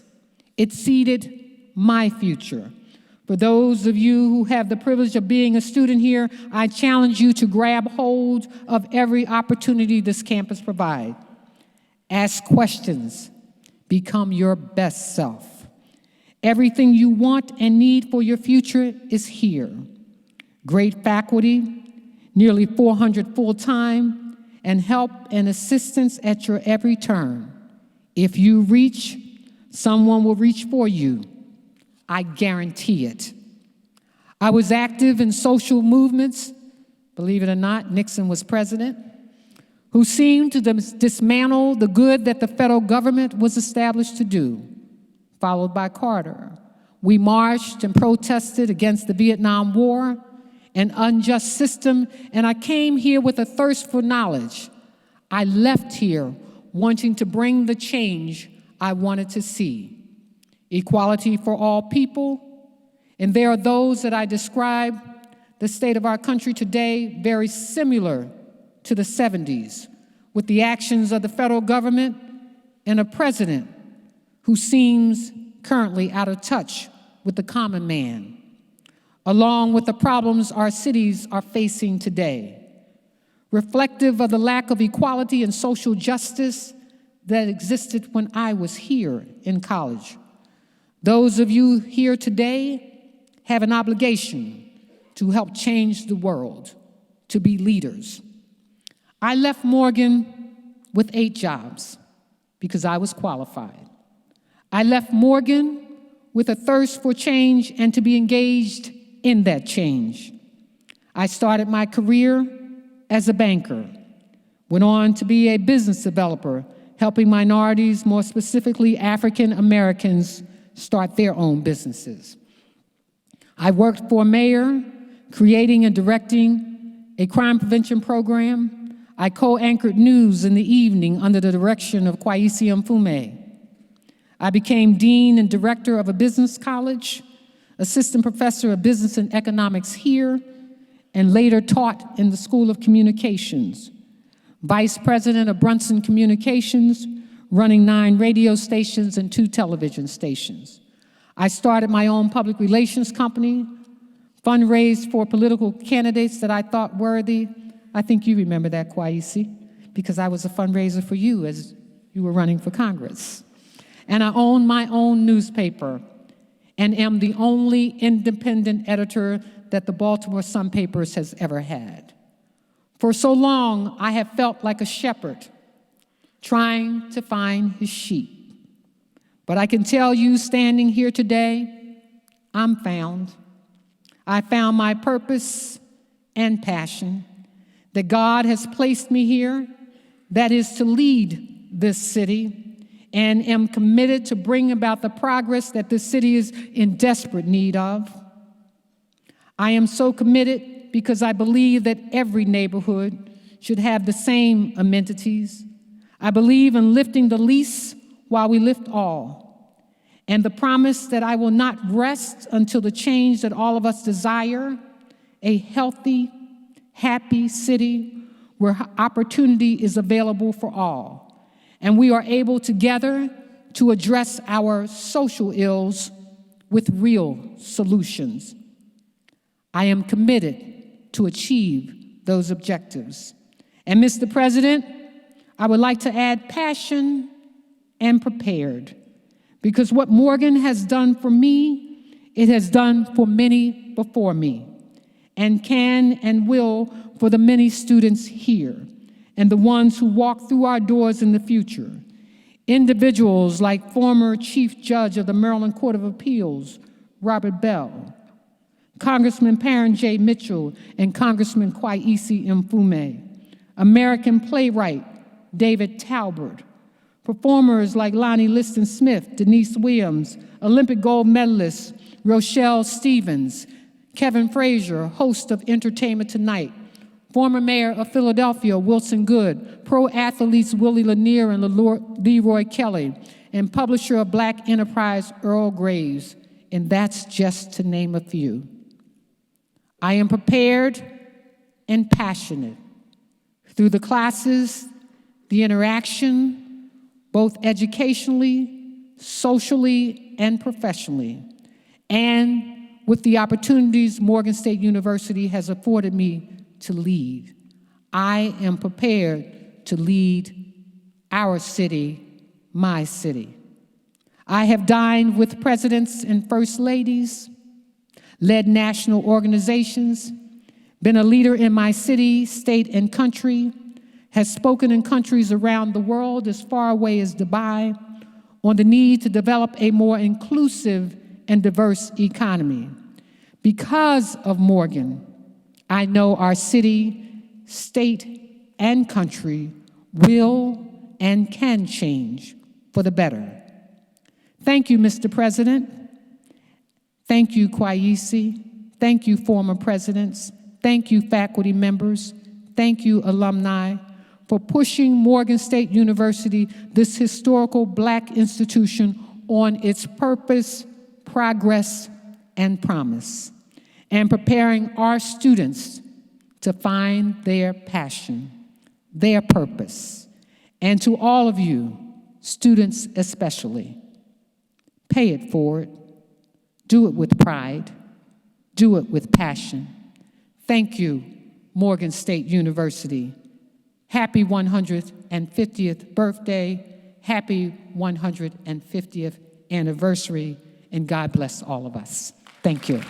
It seeded my future. For those of you who have the privilege of being a student here, I challenge you to grab hold of every opportunity this campus provides. Ask questions. Become your best self. Everything you want and need for your future is here. Great faculty, nearly 400 full-time, and help and assistance at your every turn. If you reach, someone will reach for you. I guarantee it. I was active in social movements. Believe it or not, Nixon was president, who seemed to dismantle the good that the federal government was established to do, followed by Carter. We marched and protested against the Vietnam War, an unjust system, and I came here with a thirst for knowledge. I left here wanting to bring the change I wanted to see. Equality for all people, and there are those that I describe the state of our country today very similar to the 70s, with the actions of the federal government and a president who seems currently out of touch with the common man. along with the problems our cities are facing today, reflective of the lack of equality and social justice that existed when I was here in college. Those of you here today have an obligation to help change the world, to be leaders. I left Morgan with 8 jobs because I was qualified. I left Morgan with a thirst for change and to be engaged in that change. I started my career as a banker, went on to be a business developer, helping minorities, more specifically African Americans, start their own businesses. I worked for a mayor, creating and directing a crime prevention program. I co-anchored news in the evening under the direction of Kwesi Mfume. I became dean and director of a business college, assistant professor of business and economics here, and later taught in the School of Communications, vice president of Brunson Communications, running 9 radio stations and 2 television stations. I started my own public relations company, fundraised for political candidates that I thought worthy. I think you remember that, Kwesi, because I was a fundraiser for you as you were running for Congress. And I own my own newspaper and am the only independent editor that the Baltimore Sun Papers has ever had. For so long, I have felt like a shepherd trying to find his sheep. But I can tell you, standing here today, I'm found. I found my purpose and passion, that God has placed me here, that is to lead this city, and am committed to bring about the progress that this city is in desperate need of. I am so committed because I believe that every neighborhood should have the same amenities. I believe in lifting the least while we lift all, and the promise that I will not rest until the change that all of us desire, a healthy, happy city where opportunity is available for all, and we are able together to address our social ills with real solutions. I am committed to achieve those objectives. And Mr. President, I would like to add passion and prepared, because what Morgan has done for me, it has done for many before me, and can and will for the many students here, and the ones who walk through our doors in the future. Individuals like former Chief Judge of the Maryland Court of Appeals, Robert Bell, Congressman Perrin J. Mitchell and Congressman Kwesi Mfume, American playwright David Talbert, performers like Lonnie Liston Smith, Denise Williams, Olympic gold medalist Rochelle Stevens, Kevin Frazier, host of Entertainment Tonight, former mayor of Philadelphia, Wilson Good, pro athletes Willie Lanier and Leroy Kelly, and publisher of Black Enterprise, Earl Graves, and that's just to name a few. I am prepared and passionate through the classes, the interaction, both educationally, socially, and professionally, and with the opportunities Morgan State University has afforded me to lead. I am prepared to lead our city, my city. I have dined with presidents and first ladies, led national organizations, been a leader in my city, state, and country, has spoken in countries around the world as far away as Dubai on the need to develop a more inclusive and diverse economy. Because of Morgan, I know our city, state, and country will and can change for the better. Thank you, Mr. President. Thank you, Kwesi. Thank you, former presidents. Thank you, faculty members. Thank you, alumni, for pushing Morgan State University, this historical Black institution, on its purpose, progress, and promise, and preparing our students to find their passion, their purpose. And to all of you, students especially, pay it forward, do it with pride, Do it with passion. Thank you, Morgan State University. Happy 150th birthday, happy 150th anniversary, and God bless all of us. Thank you.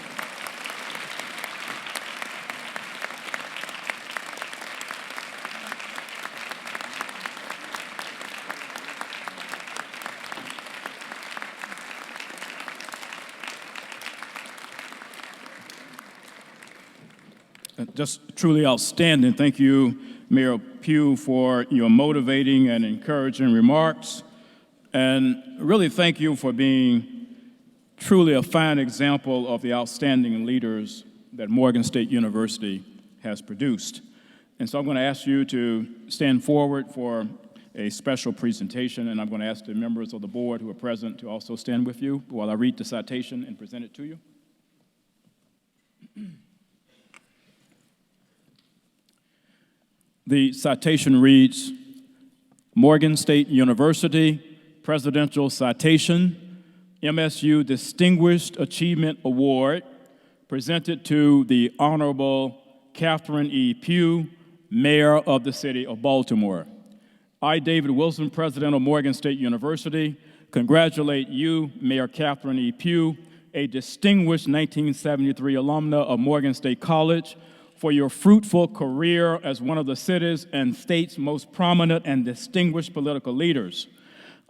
Just truly outstanding. Thank you, Mayor Pugh, for your motivating and encouraging remarks. And really thank you for being truly a fine example of the outstanding leaders that Morgan State University has produced. And so I'm going to ask you to stand forward for a special presentation, and I'm going to ask the members of the board who are present to also stand with you while I read the citation and present it to you. The citation reads, Morgan State University Presidential Citation, MSU Distinguished Achievement Award, presented to the Honorable Catherine E. Pugh, Mayor of the City of Baltimore. I, David Wilson, President of Morgan State University, congratulate you, Mayor Catherine E. Pugh, a distinguished 1973 alumna of Morgan State College, for your fruitful career as one of the city's and state's most prominent and distinguished political leaders.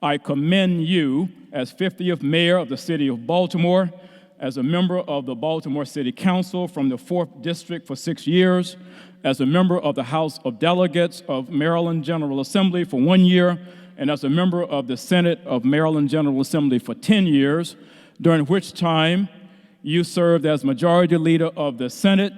I commend you as 50th Mayor of the City of Baltimore, as a member of the Baltimore City Council from the 4th District for 6 years, as a member of the House of Delegates of Maryland General Assembly for 1 year, and as a member of the Senate of Maryland General Assembly for 10 years, during which time you served as Majority Leader of the Senate,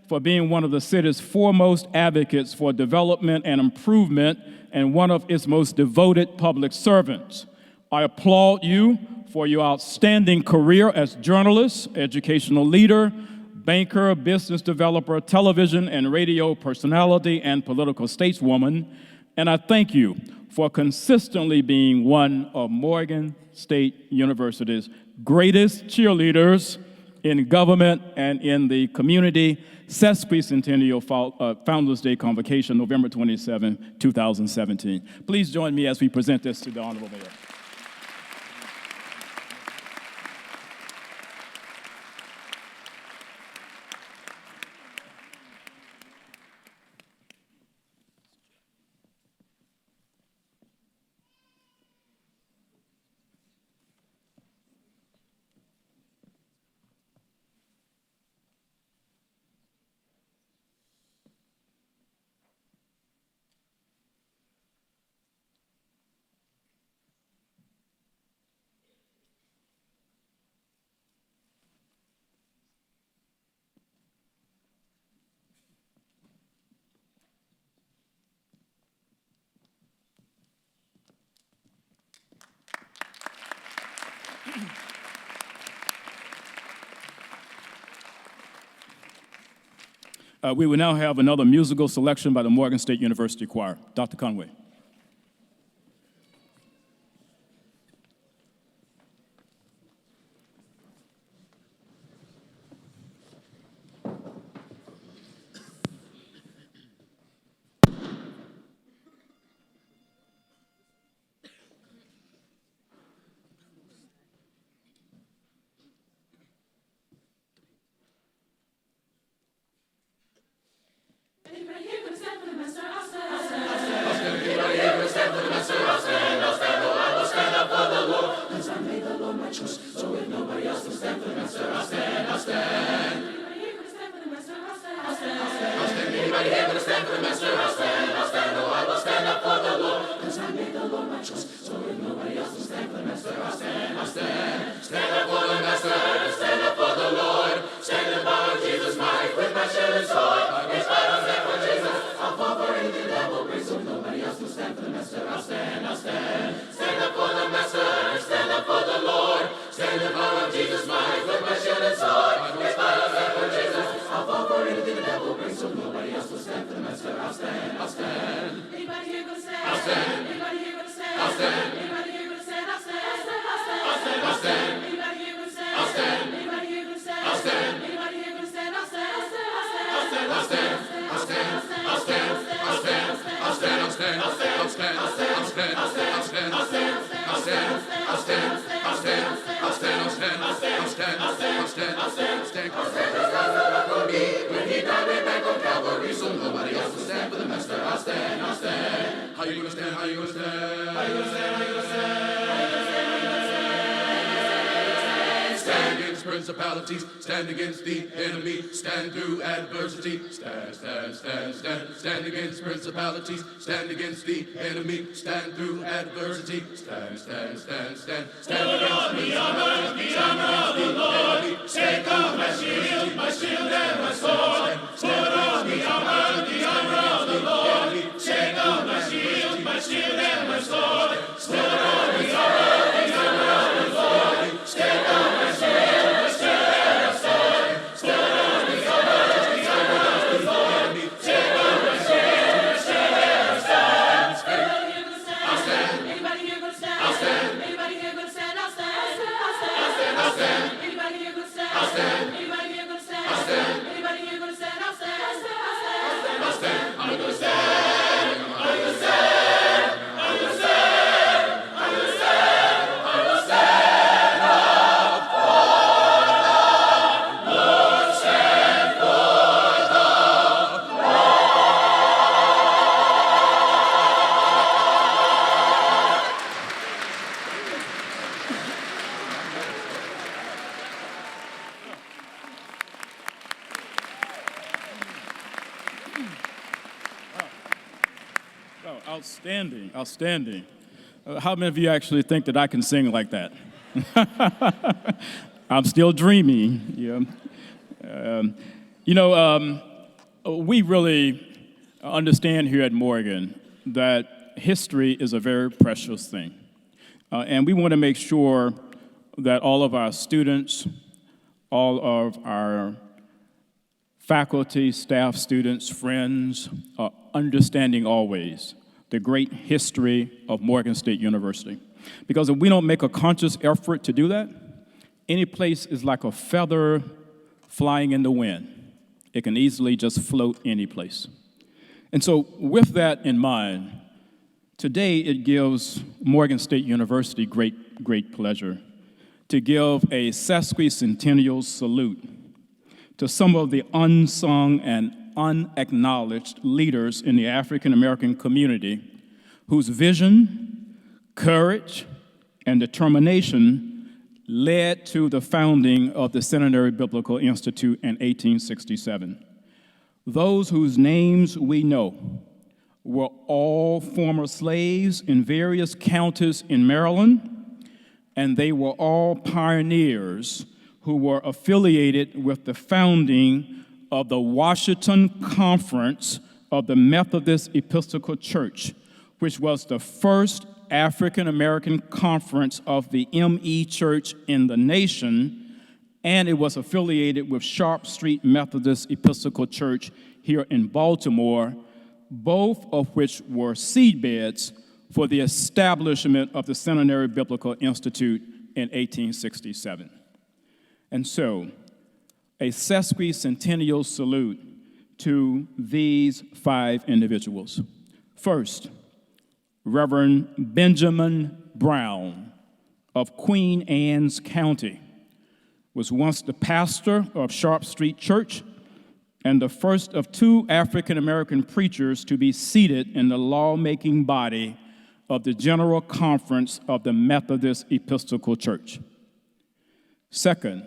for being one of the city's foremost advocates for development and improvement and one of its most devoted public servants. I applaud you for your outstanding career as journalist, educational leader, banker, business developer, television and radio personality, and political stateswoman. And I thank you for consistently being one of Morgan State University's greatest cheerleaders in government and in the community. Sesquicentennial Founders Day Convocation, November 27, 2017. Please join me as we present this to the Honorable Mayor. We will now have another musical selection by the Morgan State University Choir. Dr. Conway. Stand in power of Jesus' might, with my shield and sword. How you gonna stand? How you gonna stand? How you gonna stand? How you gonna stand? Stand against principalities, stand against the enemy, stand through adversity. Stand, stand, stand, stand. Stand against principalities, stand against the enemy, stand through adversity. Stand, stand, stand, stand. Stand against principalities, stand against the enemy, stand through adversity. My shield and my sword. Put on the armor of the Lord. Take on my shield and my sword. Put on the armor of the Lord. Take on my shield and my sword. Put on the armor of the Lord. Take on my shield and my sword. I'll stand. Anybody here gonna stand? I'll stand. Anybody here gonna stand? I'll stand. I'll stand. I'll stand. Anybody here gonna stand? I'll stand. Anybody here gonna stand? I'll stand. Anybody here gonna stand? I'll stand. I'll stand. I'm gonna stand. Outstanding, outstanding. How many of you actually think that I can sing like that? I'm still dreaming. Yeah. We really understand here at Morgan that history is a very precious thing. And we want to make sure that all of our students, all of our faculty, staff, students, friends are understanding always the great history of Morgan State University. Because if we don't make a conscious effort to do that, any place is like a feather flying in the wind. It can easily just float any place. And so with that in mind, today it gives Morgan State University great pleasure to give a sesquicentennial salute to some of the unsung and unacknowledged leaders in the African American community whose vision, courage, and determination led to the founding of the Seminary Biblical Institute in 1867. Those whose names we know were all former slaves in various counties in Maryland, and they were all pioneers who were affiliated with the founding of the Washington Conference of the Methodist Episcopal Church, which was the first African-American conference of the ME Church in the nation, and it was affiliated with Sharp Street Methodist Episcopal Church here in Baltimore, both of which were seedbeds for the establishment of the Seminary Biblical Institute in 1867. And so, a sesquicentennial salute to these 5 individuals. First, Reverend Benjamin Brown of Queen Anne's County was once the pastor of Sharp Street Church and the first of 2 African-American preachers to be seated in the lawmaking body of the General Conference of the Methodist Episcopal Church. Second,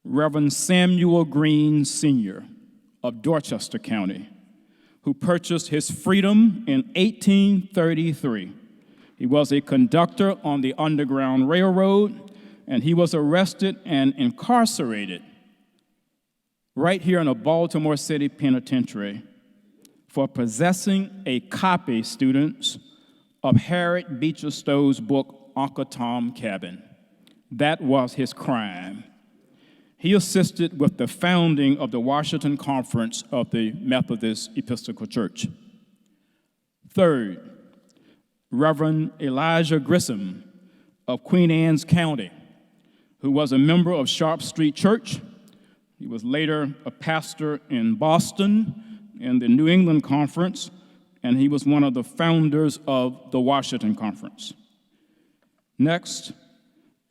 Reverend Samuel Green Sr. of Dorchester County, who purchased his freedom in 1833. He was a conductor on the Underground Railroad, and he was arrested and incarcerated right here in a Baltimore City penitentiary for possessing a copy, students, of Harriet Beecher Stowe's book, Uncle Tom Cabin. That was his crime. He assisted with the founding of the Washington Conference of the Methodist Episcopal Church. Third, Reverend Elijah Grissom of Queen Anne's County, who was a member of Sharp Street Church. He was later a pastor in Boston in the New England Conference and he was one of the founders of the Washington Conference. Next,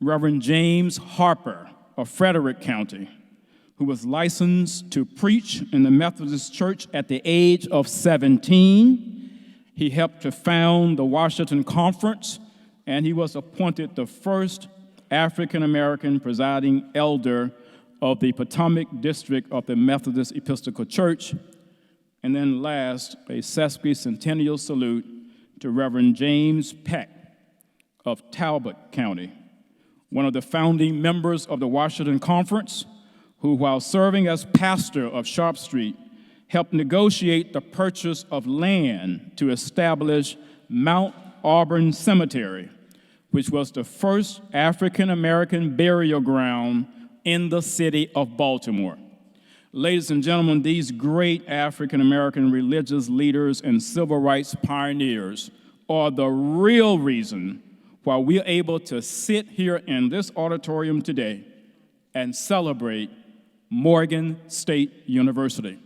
Reverend James Harper of Frederick County, who was licensed to preach in the Methodist Church at the age of 17. He helped to found the Washington Conference, and he was appointed the first African-American presiding elder of the Potomac District of the Methodist Episcopal Church. And then last, a sesquicentennial salute to Reverend James Peck of Talbot County, one of the founding members of the Washington Conference, who, while serving as pastor of Sharp Street, helped negotiate the purchase of land to establish Mount Auburn Cemetery, which was the first African-American burial ground in the city of Baltimore. Ladies and gentlemen, these great African-American religious leaders and civil rights pioneers are the real reason why we're able to sit here in this auditorium today and celebrate Morgan State University.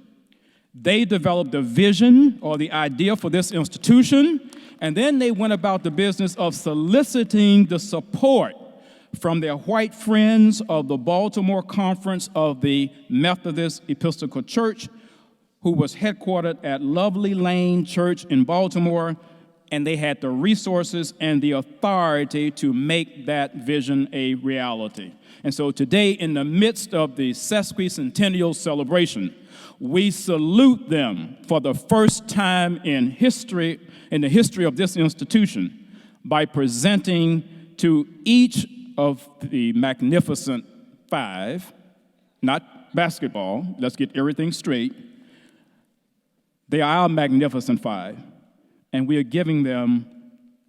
They developed the vision or the idea for this institution, and then they went about the business of soliciting the support from their white friends of the Baltimore Conference of the Methodist Episcopal Church, who was headquartered at Lovely Lane Church in Baltimore, and they had the resources and the authority to make that vision a reality. And so today, in the midst of the sesquicentennial celebration, we salute them for the first time in the history of this institution, by presenting to each of the magnificent five, not basketball, let's get everything straight. They are our magnificent five, and we are giving them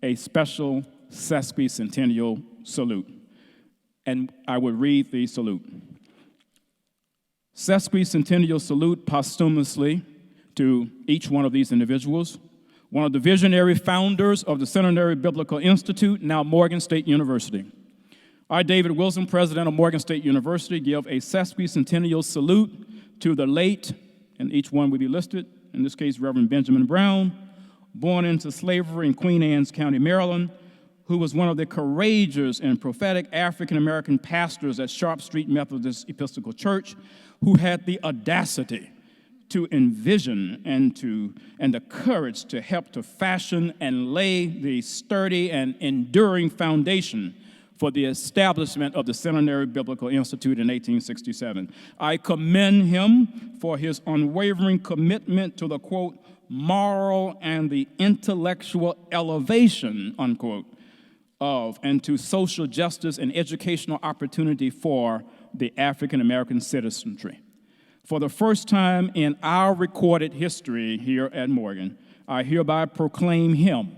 a special sesquicentennial salute. And I would read the salute. Sesquicentennial salute posthumously to each one of these individuals, one of the visionary founders of the Centenary Biblical Institute, now Morgan State University. I, David Wilson, president of Morgan State University, give a sesquicentennial salute to the late, and each one will be listed, in this case, Reverend Benjamin Brown, born into slavery in Queen Anne's County, Maryland, who was one of the courageous and prophetic African-American pastors at Sharp Street Methodist Episcopal Church, who had the audacity to envision and the courage to help to fashion and lay the sturdy and enduring foundation for the establishment of the Centenary Biblical Institute in 1867. I commend him for his unwavering commitment to the, quote, moral and the intellectual elevation, unquote, of and to social justice and educational opportunity for the African-American citizenry. For the first time in our recorded history here at Morgan, I hereby proclaim him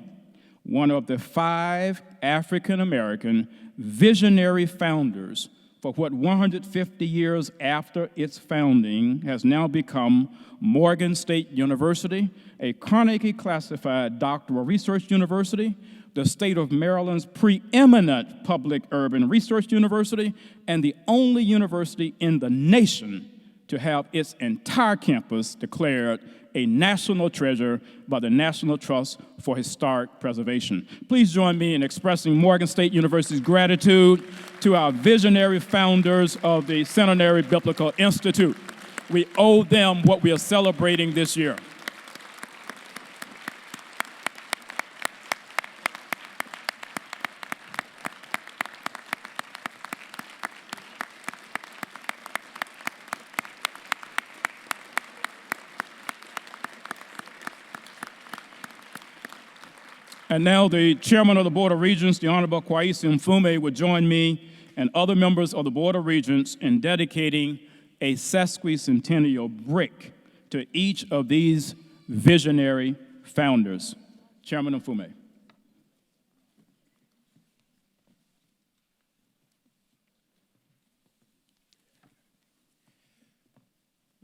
one of the five African-American visionary founders for what 150 years after its founding has now become Morgan State University, a Carnegie classified doctoral research university, the state of Maryland's preeminent public urban research university, and the only university in the nation to have its entire campus declared a national treasure by the National Trust for Historic Preservation. Please join me in expressing Morgan State University's gratitude to our visionary founders of the Centenary Biblical Institute. We owe them what we are celebrating this year. And now the chairman of the Board of Regents, the Honorable Kwaisi Mfume, would join me and other members of the Board of Regents in dedicating a sesquicentennial brick to each of these visionary founders. Chairman Mfume.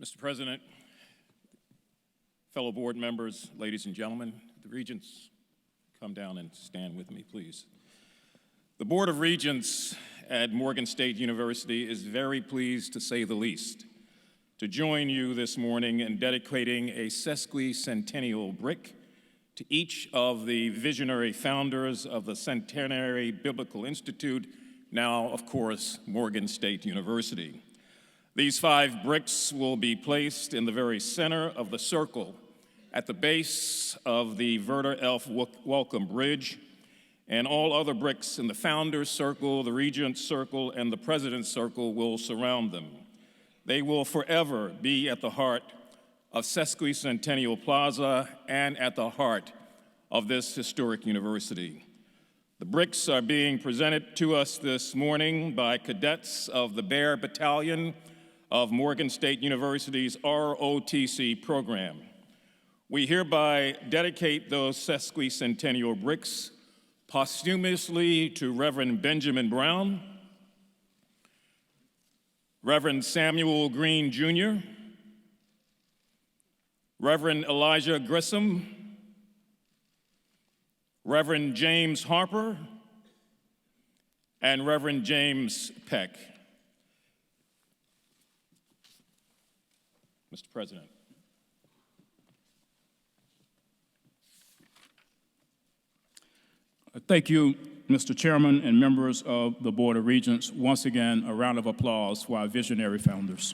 Mr. President, fellow board members, ladies and gentlemen, the Regents, come down and stand with me, please. The Board of Regents at Morgan State University is very pleased, to say the least, to join you this morning in dedicating a sesquicentennial brick to each of the visionary founders of the Centenary Biblical Institute, now, of course, Morgan State University. These 5 bricks will be placed in the very center of the circle at the base of the Verter Elf Welcome Bridge, and all other bricks in the Founders Circle, the Regents Circle, and the President's Circle will surround them. They will forever be at the heart of Sesquicentennial Plaza and at the heart of this historic university. The bricks are being presented to us this morning by cadets of the Bear Battalion of Morgan State University's ROTC program. We hereby dedicate those sesquicentennial bricks posthumously to Reverend Benjamin Brown, Reverend Samuel Green Jr., Reverend Elijah Grissom, Reverend James Harper, and Reverend James Peck. Mr. President. Thank you, Mr. Chairman and members of the Board of Regents. Once again, a round of applause for our visionary founders.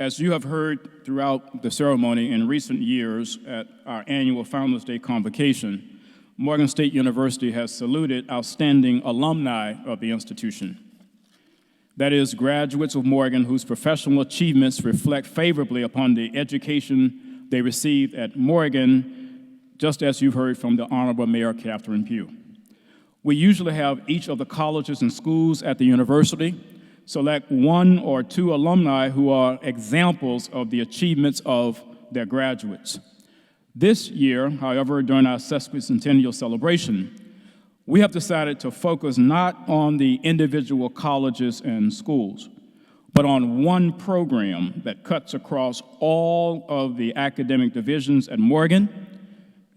As you have heard throughout the ceremony in recent years at our annual Founders Day Convocation, Morgan State University has saluted outstanding alumni of the institution. That is, graduates of Morgan whose professional achievements reflect favorably upon the education they received at Morgan, just as you've heard from the Honorable Mayor Catherine Pugh. We usually have each of the colleges and schools at the university select 1 or 2 alumni who are examples of the achievements of their graduates. This year, however, during our sesquicentennial celebration, we have decided to focus not on the individual colleges and schools, but on one program that cuts across all of the academic divisions at Morgan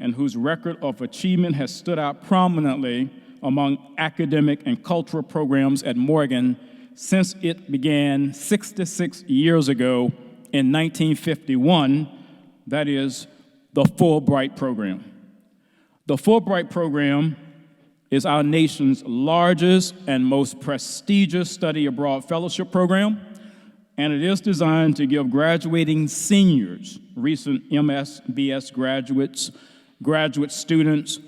and whose record of achievement has stood out prominently among academic and cultural programs at Morgan since it began 66 years ago in 1951, that is, the Fulbright program. The Fulbright program is our nation's largest and most prestigious study abroad fellowship program, and it is designed to give graduating seniors, recent MS, BS graduates, graduate students,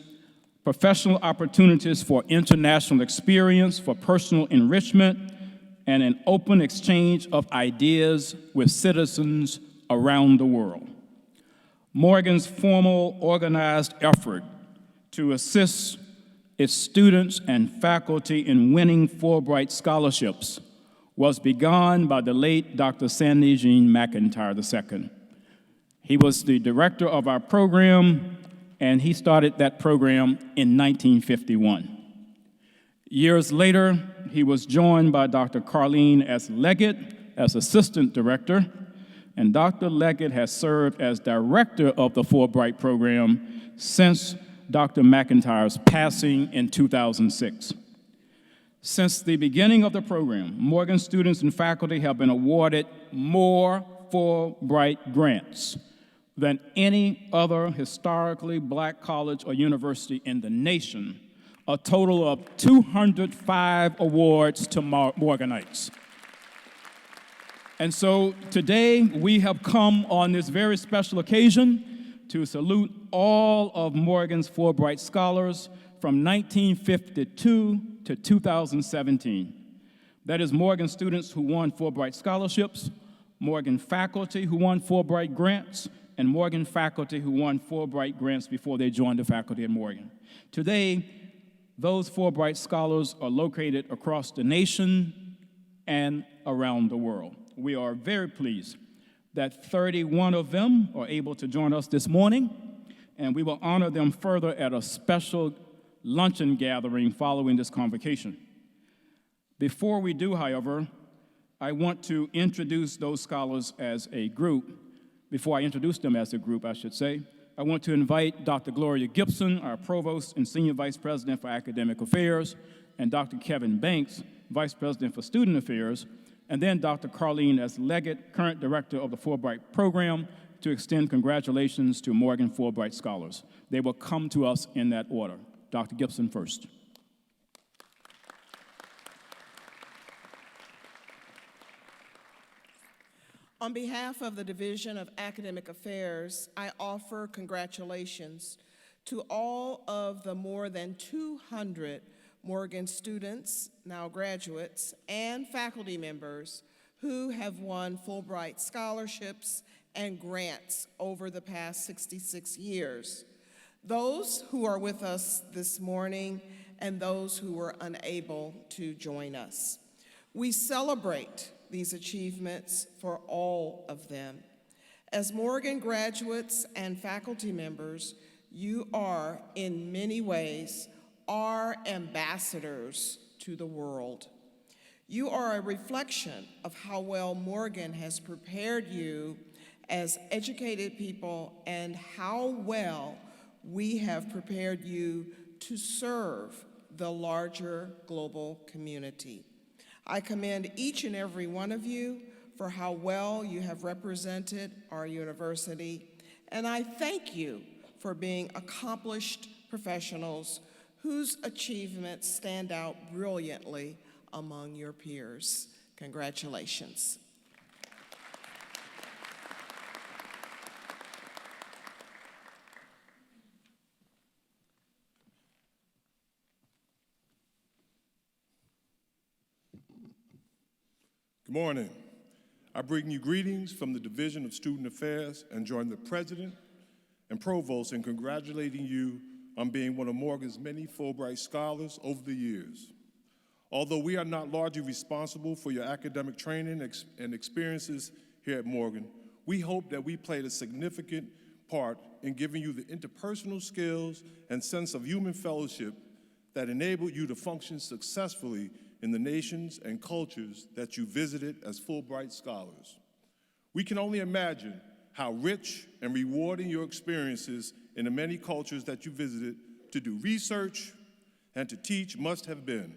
professional opportunities for international experience, for personal enrichment, and an open exchange of ideas with citizens around the world. Morgan's formal organized effort to assist its students and faculty in winning Fulbright scholarships was begun by the late Dr. Sandy Jean McIntyre II. He was the director of our program, and he started that program in 1951. Years later, he was joined by Dr. Carleen S. Leggett as assistant director, and Dr. Leggett has served as director of the Fulbright program since Dr. McIntyre's passing in 2006. Since the beginning of the program, Morgan students and faculty have been awarded more Fulbright grants than any other historically black college or university in the nation, a total of 205 awards to Morganites. And so today we have come on this very special occasion to salute all of Morgan's Fulbright scholars from 1952 to 2017. That is Morgan students who won Fulbright scholarships, Morgan faculty who won Fulbright grants, and Morgan faculty who won Fulbright grants before they joined the faculty at Morgan. Today, those Fulbright scholars are located across the nation and around the world. We are very pleased that 31 of them are able to join us this morning, and we will honor them further at a special luncheon gathering following this convocation. Before we do, however, I want to introduce those scholars as a group Before I introduce them as a group, I should say, I want to invite Dr. Gloria Gibson, our Provost and Senior Vice President for Academic Affairs, and Dr. Kevin Banks, Vice President for Student Affairs, and then Dr. Carlene S. Leggett, current Director of the Fulbright Program, to extend congratulations to Morgan Fulbright Scholars. They will come to us in that order. Dr. Gibson first. On behalf of the Division of Academic Affairs, I offer congratulations to all of the more than 200 Morgan students, now graduates, and faculty members who have won Fulbright scholarships and grants over the past 66 years. Those who are with us this morning and those who were unable to join us. We celebrate these achievements for all of them. As Morgan graduates and faculty members, you are, in many ways, our ambassadors to the world. You are a reflection of how well Morgan has prepared you as educated people and how well we have prepared you to serve the larger global community. I commend each and every one of you for how well you have represented our university, and I thank you for being accomplished professionals whose achievements stand out brilliantly among your peers. Congratulations. Good morning. I bring you greetings from the Division of Student Affairs and join the President and Provost in congratulating you on being one of Morgan's many Fulbright scholars over the years. Although we are not largely responsible for your academic training and experiences here at Morgan, we hope that we played a significant part in giving you the interpersonal skills and sense of human fellowship that enabled you to function successfully in the nations and cultures that you visited as Fulbright scholars. We can only imagine how rich and rewarding your experiences in the many cultures that you visited to do research and to teach must have been.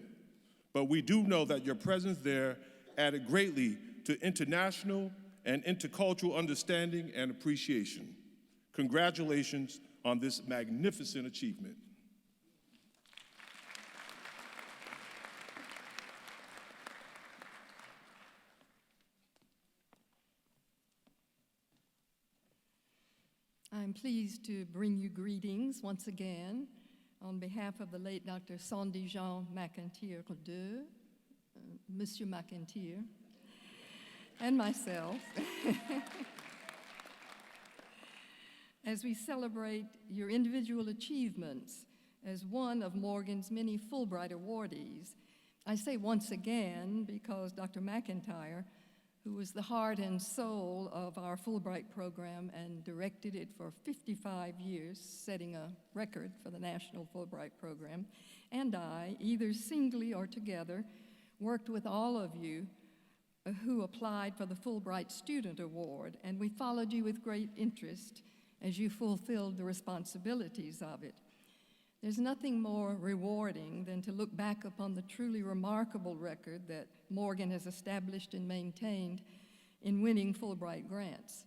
But we do know that your presence there added greatly to international and intercultural understanding and appreciation. Congratulations on this magnificent achievement. I'm pleased to bring you greetings once again on behalf of the late Dr. Sandy Jean McIntyre II, Monsieur McIntyre, and myself, as we celebrate your individual achievements as one of Morgan's many Fulbright awardees. I say once again because Dr. McIntyre, who was the heart and soul of our Fulbright program and directed it for 55 years, setting a record for the National Fulbright Program, and I, either singly or together, worked with all of you who applied for the Fulbright Student Award, and we followed you with great interest as you fulfilled the responsibilities of it. There's nothing more rewarding than to look back upon the truly remarkable record that Morgan has established and maintained in winning Fulbright grants.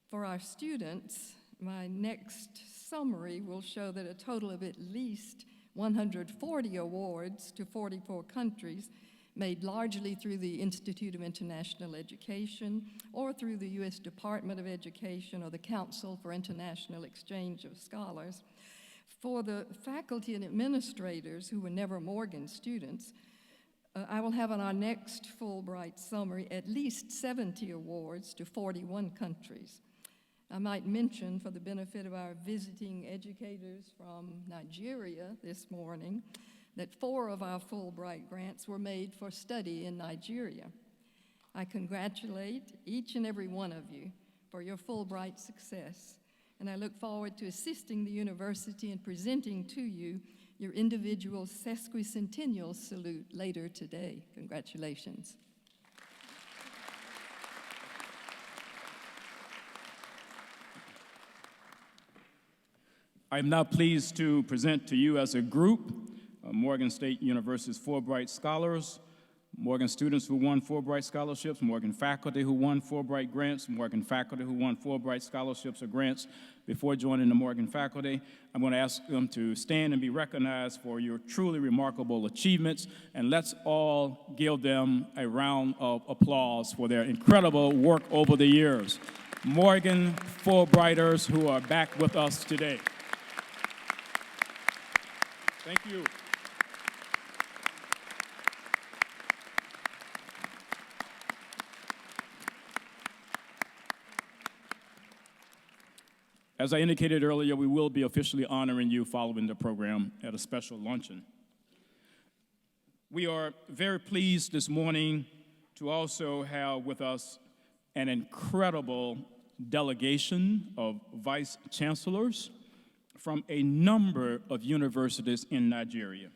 For our students, my next summary will show that a total of at least 140 awards to 44 countries, made largely through the Institute of International Education or through the U.S. Department of Education or the Council for International Exchange of Scholars. For the faculty and administrators who were never Morgan students, I will have on our next Fulbright summary at least 70 awards to 41 countries. I might mention, for the benefit of our visiting educators from Nigeria this morning, that 4 of our Fulbright grants were made for study in Nigeria. I congratulate each and every one of you for your Fulbright success, and I look forward to assisting the university in presenting to you your individual sesquicentennial salute later today. Congratulations. I'm now pleased to present to you as a group Morgan State University's Fulbright Scholars, Morgan students who won Fulbright scholarships, Morgan faculty who won Fulbright grants, Morgan faculty who won Fulbright scholarships or grants before joining the Morgan faculty. I'm going to ask them to stand and be recognized for your truly remarkable achievements, and let's all give them a round of applause for their incredible work over the years. Morgan Fulbrighters who are back with us today. Thank you. As I indicated earlier, we will be officially honoring you following the program at a special luncheon. We are very pleased this morning to also have with us an incredible delegation of vice chancellors from a number of universities in Nigeria.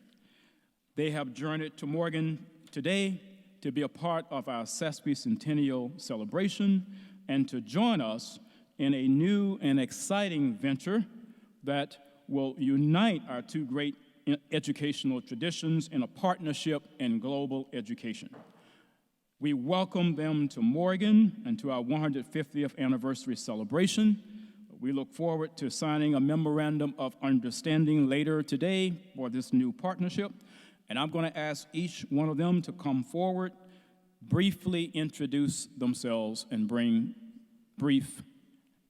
They have journeyed to Morgan today to be a part of our CESP Centennial celebration and to join us in a new and exciting venture that will unite our two great educational traditions in a partnership in global education. We welcome them to Morgan and to our 150th anniversary celebration. We look forward to signing a memorandum of understanding later today for this new partnership. And I'm going to ask each one of them to come forward, briefly introduce themselves, and bring brief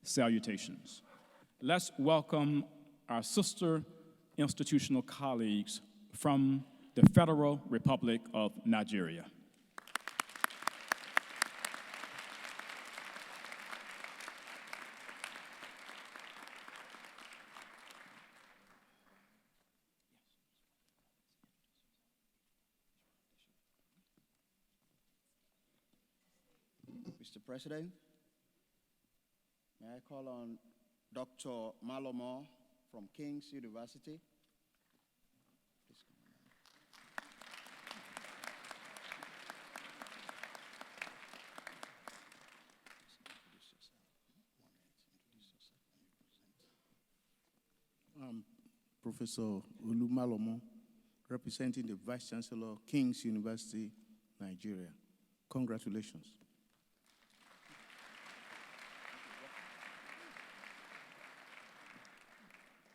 salutations. Let's welcome our sister institutional colleagues from the Federal Republic of Nigeria. Mr. President, may I call on Dr. Malomo from King's University? Please come on. Professor Olu Malomo, representing the Vice Chancellor, King's University, Nigeria. Congratulations.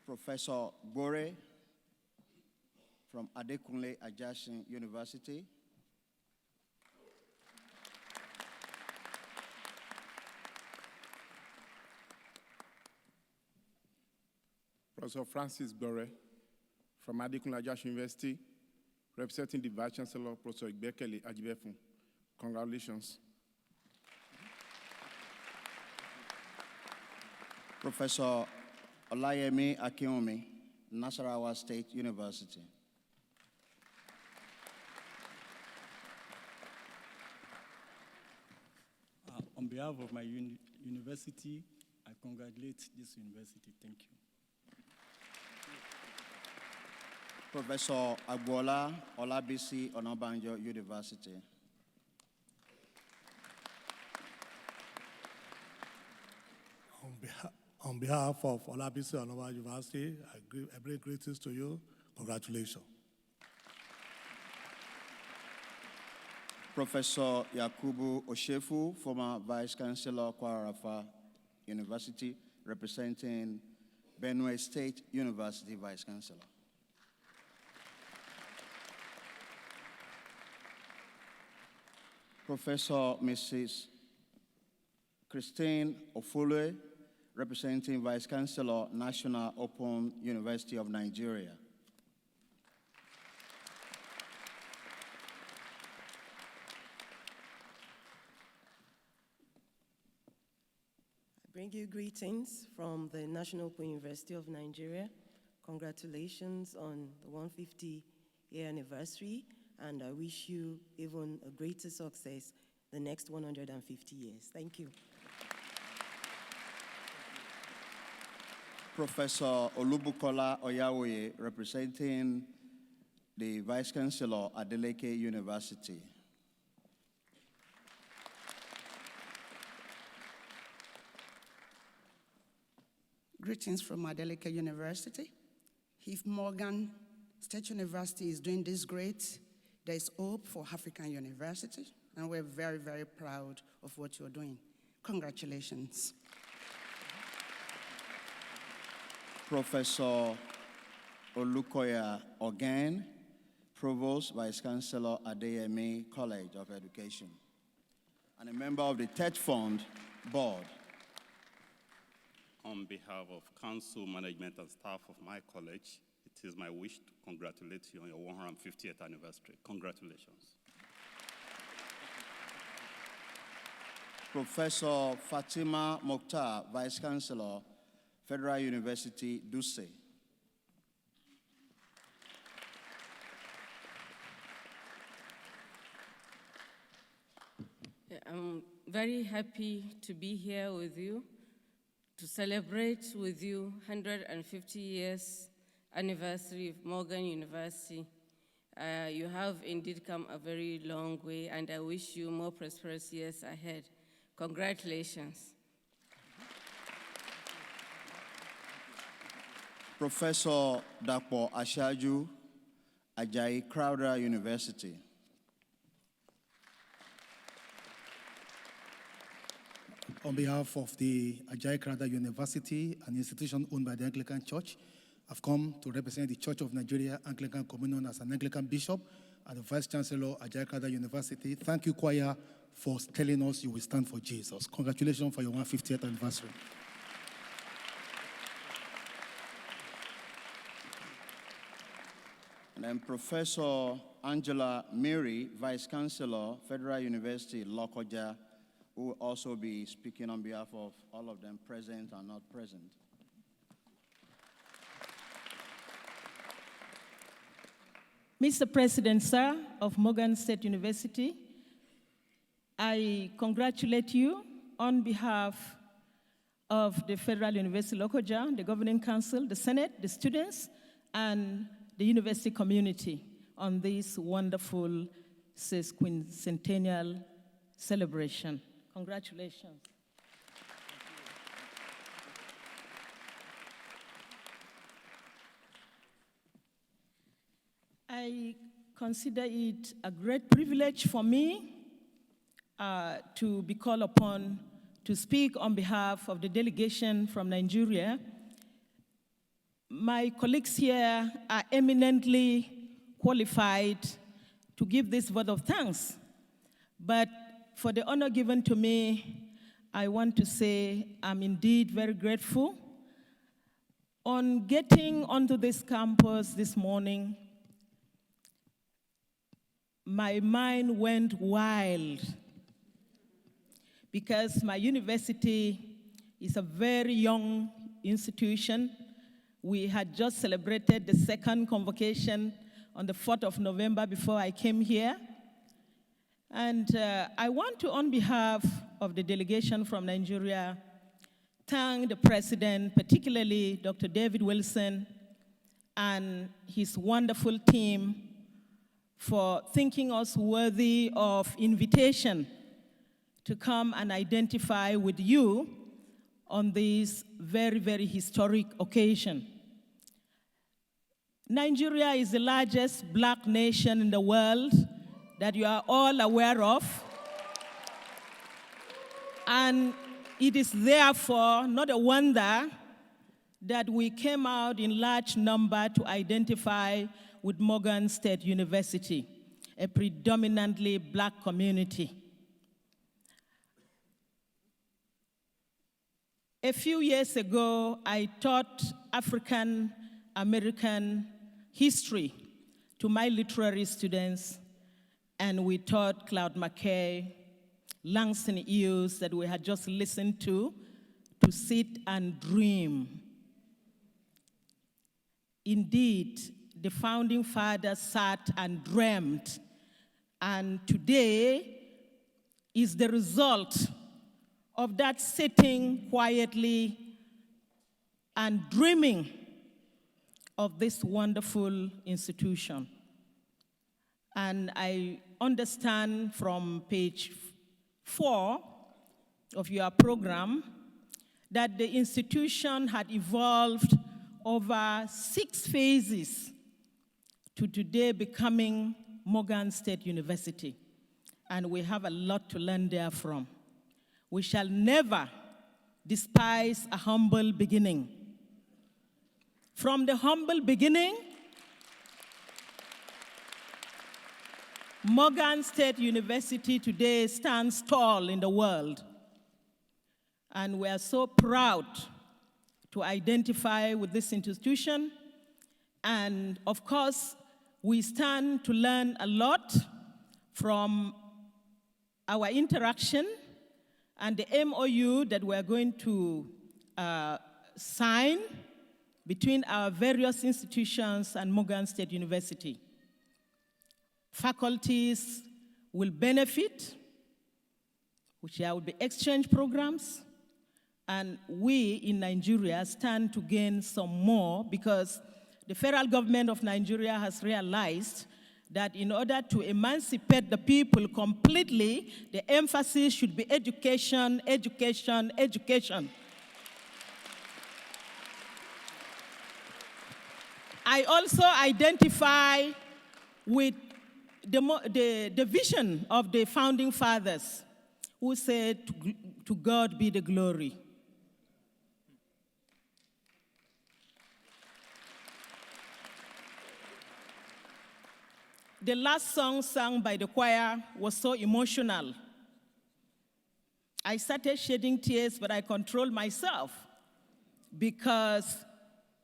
Professor Bore from Adekunle Ajasin University. Professor Francis Bore from Adekunle Ajasin University, representing the Vice Chancellor, Professor Igbekele Ajibefun. Congratulations. Professor Olayemi Akinwumi, Nasarawa State University. On behalf of my university, I congratulate this university. Thank you. Professor Agbola Olabisi Onabanjo University. On behalf of Olabisi Onabanjo University, I bring greetings to you. Congratulations. Professor Yakubu Oshefu, former Vice Chancellor, Kwarafa University, representing Benue State University Vice Chancellor. Professor Mrs. Christine Ofule, representing Vice Chancellor, National Open University of Nigeria. I bring you greetings from the National Open University of Nigeria. Congratulations on the 150-year anniversary, and I wish you even a greater success the next 150 years. Thank you. Professor Olubukola Oyawoye, representing the Vice Chancellor at Delegation University. Greetings from Delegation University. If Morgan State University is doing this great, there is hope for African University, and we're very, very proud of what you're doing. Congratulations. Professor Olukoya Ogen, Provost Vice Chancellor at AMA College of Education, and a member of the TED Fund Board. On behalf of council, management, and staff of my college, it is my wish to congratulate you on your 150th anniversary. Congratulations. Professor Fatima Mokhtar, Vice Chancellor, Federal University, Dusse. I'm very happy to be here with you, to celebrate with you 150 years anniversary of Morgan University. You have indeed come a very long way, and I wish you more prosperous years ahead. Congratulations. Professor Dapo Ashaju, Ajayi Crowther University. On behalf of the Ajayi Crowther University, an institution owned by the Anglican Church, I've come to represent the Church of Nigeria Anglican Communion as an Anglican bishop and the Vice Chancellor, Ajayi Crowther University. Thank you, choir, for telling us you will stand for Jesus. Congratulations for your 150th anniversary. And then Professor Angela Mary, Vice Chancellor, Federal University, Lokoja, who will also be speaking on behalf of all of them present and not present. Mr. President, sir, of Morgan State University, I congratulate you on behalf of the Federal University Lokoja, the Governing Council, the Senate, the students, and the university community on this wonderful sesquicentennial celebration. Congratulations. I consider it a great privilege for me to be called upon to speak on behalf of the delegation from Nigeria. My colleagues here are eminently qualified to give this vote of thanks, but for the honor given to me, I want to say I'm indeed very grateful. On getting onto this campus this morning, my mind went wild because my university is a very young institution. We had just celebrated the second convocation on the 4th of November before I came here. And I want to, on behalf of the delegation from Nigeria, thank the President, particularly Dr. David Wilson and his wonderful team for thinking us worthy of invitation to come and identify with you on this very, very historic occasion. Nigeria is the largest black nation in the world that you are all aware of. And it is therefore not a wonder that we came out in large number to identify with Morgan State University, a predominantly black community. A few years ago, I taught African American history to my literary students, and we taught Claude McKay, Langston Hughes that we had just listened to sit and dream. Indeed, the founding fathers sat and dreamt, and today is the result of that sitting quietly and dreaming of this wonderful institution. And I understand from page 4 of your program that the institution had evolved over 6 phases to today becoming Morgan State University. And we have a lot to learn therefrom. We shall never despise a humble beginning. From the humble beginning, Morgan State University today stands tall in the world. And we are so proud to identify with this institution. And of course, we stand to learn a lot from our interaction and the MOU that we're going to sign between our various institutions and Morgan State University. Faculties will benefit, which there will be exchange programs, and we in Nigeria stand to gain some more because the federal government of Nigeria has realized that in order to emancipate the people completely, the emphasis should be education, education, education. I also identify with the vision of the founding fathers who said, to God be the glory. The last song sung by the choir was so emotional. I started shedding tears, but I controlled myself because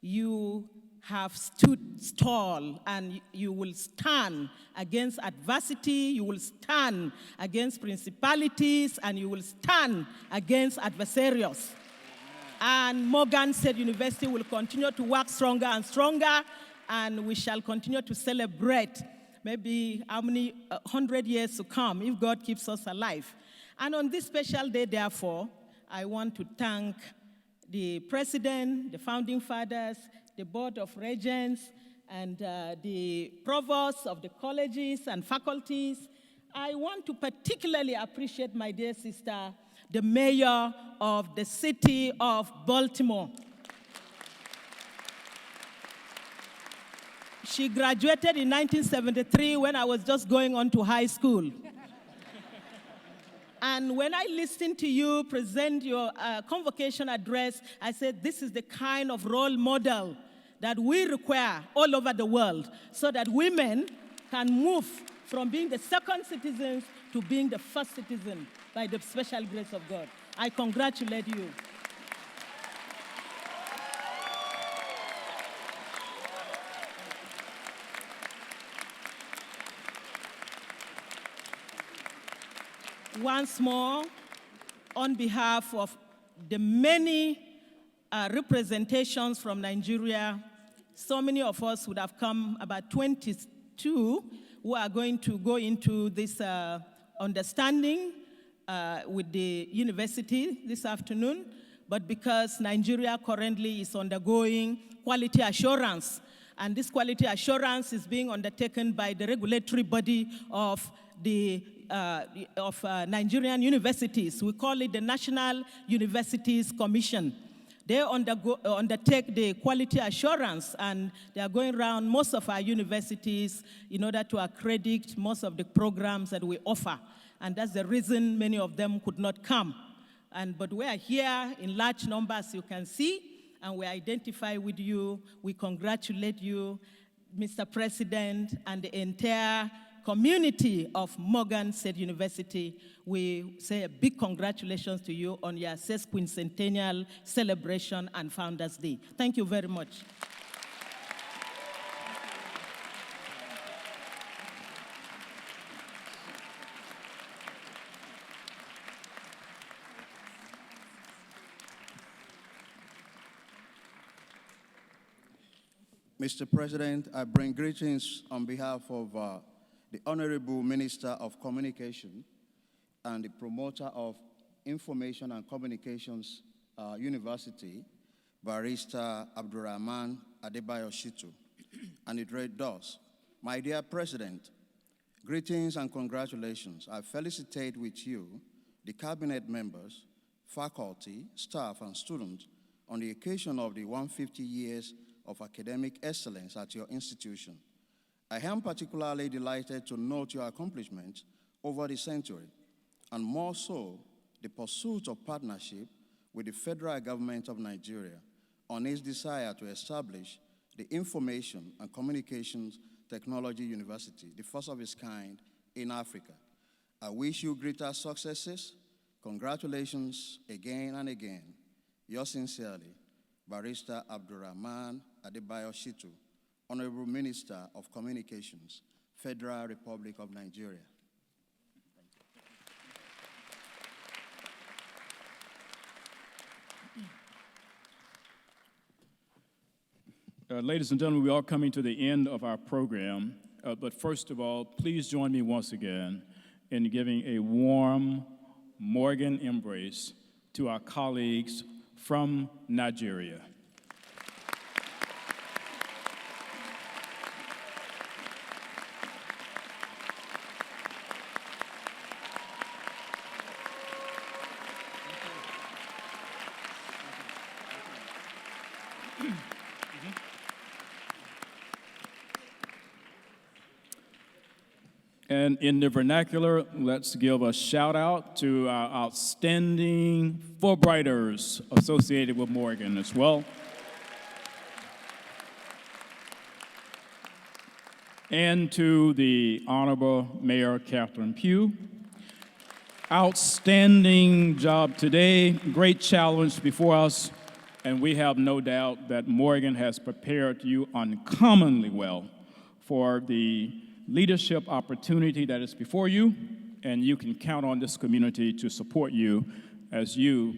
you have stood tall and you will stand against adversity, you will stand against principalities, and you will stand against adversarials. And Morgan State University will continue to work stronger and stronger, and we shall continue to celebrate maybe how many 100 years to come if God keeps us alive. And on this special day, therefore, I want to thank the president, the founding fathers, the board of regents, and the provosts of the colleges and faculties. I want to particularly appreciate my dear sister, the mayor of the city of Baltimore. She graduated in 1973 when I was just going on to high school. And when I listened to you present your convocation address, I said, this is the kind of role model that we require all over the world so that women can move from being the second citizens to being the first citizen by the special grace of God. I congratulate you. Once more, on behalf of the many representations from Nigeria, so many of us would have come, about 22, who are going to go into this understanding with the university this afternoon. But because Nigeria currently is undergoing quality assurance, and this quality assurance is being undertaken by the regulatory body of the Nigerian universities. We call it the National Universities Commission. They undertake the quality assurance, and they are going around most of our universities in order to accredit most of the programs that we offer. And that's the reason many of them could not come. But we are here in large numbers, you can see, and we identify with you. We congratulate you, Mr. President, and the entire community of Morgan State University. We say a big congratulations to you on your sesquicentennial celebration and Founders Day. Thank you very much. Mr. President, I bring greetings on behalf of the Honorable Minister of Communication and the promoter of Information and Communications University, Barrister Abdurrahman Adebayo Shitu, and it read thus: My dear President, greetings and congratulations. I felicitate with you the cabinet members, faculty, staff, and students on the occasion of the 150 years of academic excellence at your institution. I am particularly delighted to note your accomplishments over the century, and more so, the pursuit of partnership with the federal government of Nigeria on its desire to establish the Information and Communications Technology University, the first of its kind in Africa. I wish you greater successes. Congratulations again and again. Yours sincerely, Barrister Abdurrahman Adebayo Shitu, Honorable Minister of Communications, Federal Republic of Nigeria. Ladies and gentlemen, we are coming to the end of our program, but first of all, please join me once again in giving a warm Morgan embrace to our colleagues from Nigeria. And in the vernacular, let's give a shout out to our outstanding Fulbrighters associated with Morgan as well. And to the Honorable Mayor Catherine Pugh. Outstanding job today, great challenge before us, and we have no doubt that Morgan has prepared you uncommonly well for the leadership opportunity that is before you, and you can count on this community to support you as you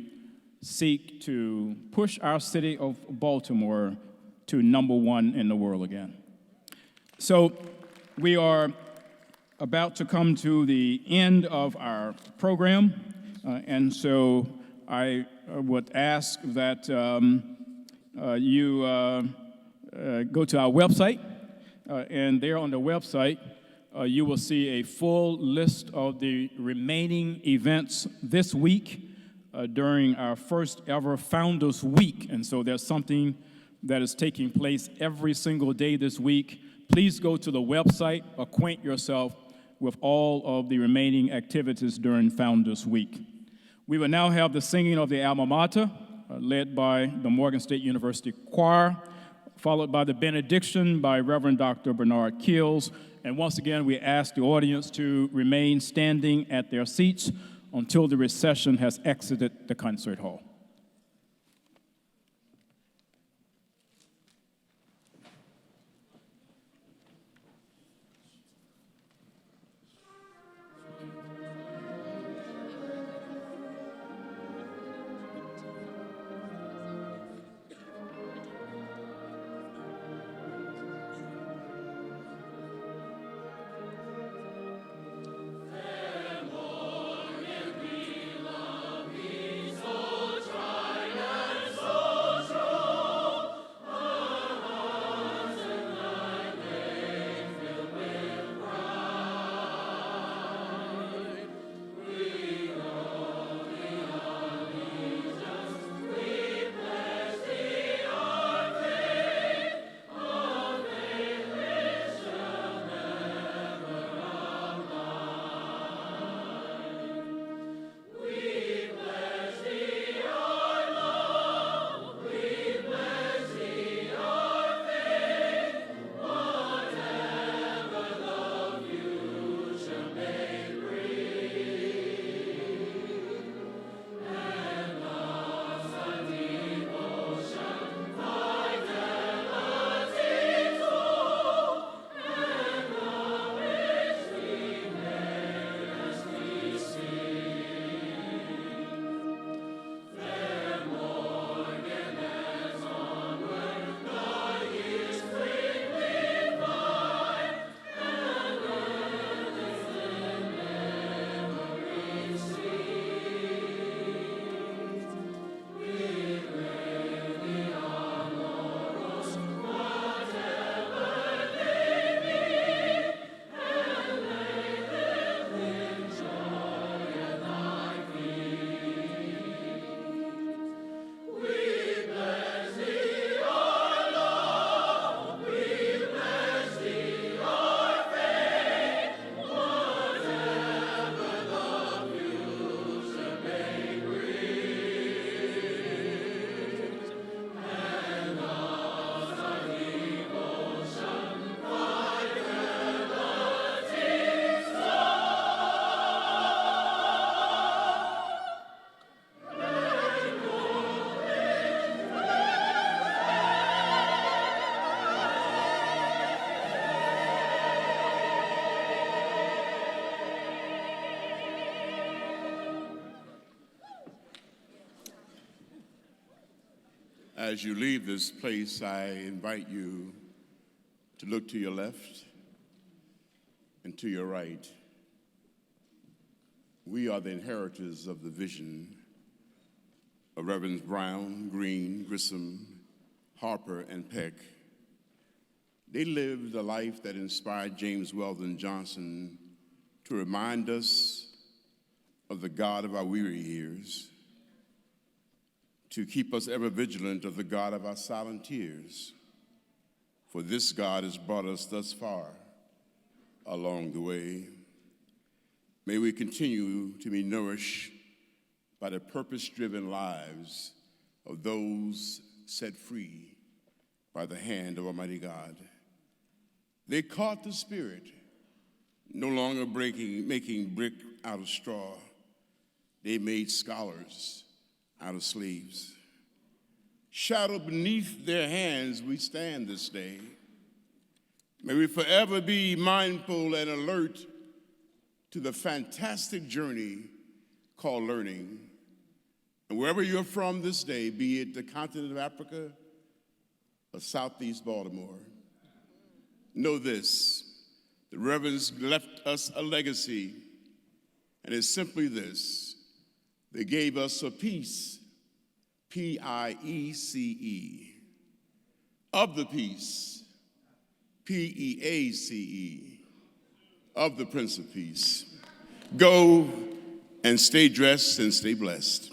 seek to push our city of Baltimore to #1 in the world again. So we are about to come to the end of our program, and so I would ask that you go to our website, and there on the website, you will see a full list of the remaining events this week during our first ever Founders Week. And so there's something that is taking place every single day this week. Please go to the website, acquaint yourself with all of the remaining activities during Founders Week. We will now have the singing of the alma mater, led by the Morgan State University Choir, followed by the benediction by Reverend Dr. Bernard Keels. And once again, we ask the audience to remain standing at their seats until the recession has exited the concert hall. Morgan, we love thee so. As you leave this place, I invite you to look to your left and to your right. We are the inheritors of the vision of Reverends Brown, Green, Grissom, Harper, and Peck. They lived a life that inspired James Weldon Johnson to remind us of the God of our weary years, to keep us ever vigilant of the God of our silent tears. For this God has brought us thus far along the way. May we continue to be nourished by the purpose-driven lives of those set free by the hand of Almighty God. They caught the Spirit, no longer making brick out of straw. They made scholars out of slaves. Shadowed beneath their hands we stand this day. May we forever be mindful and alert to the fantastic journey called learning. And wherever you're from this day, be it the continent of Africa or Southeast Baltimore, know this: the Reverends left us a legacy, and it's simply this: they gave us a peace, P-I-E-C-E, of the peace, P-E-A-C-E, of the Prince of Peace. Go and stay dressed and stay blessed.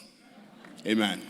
Amen.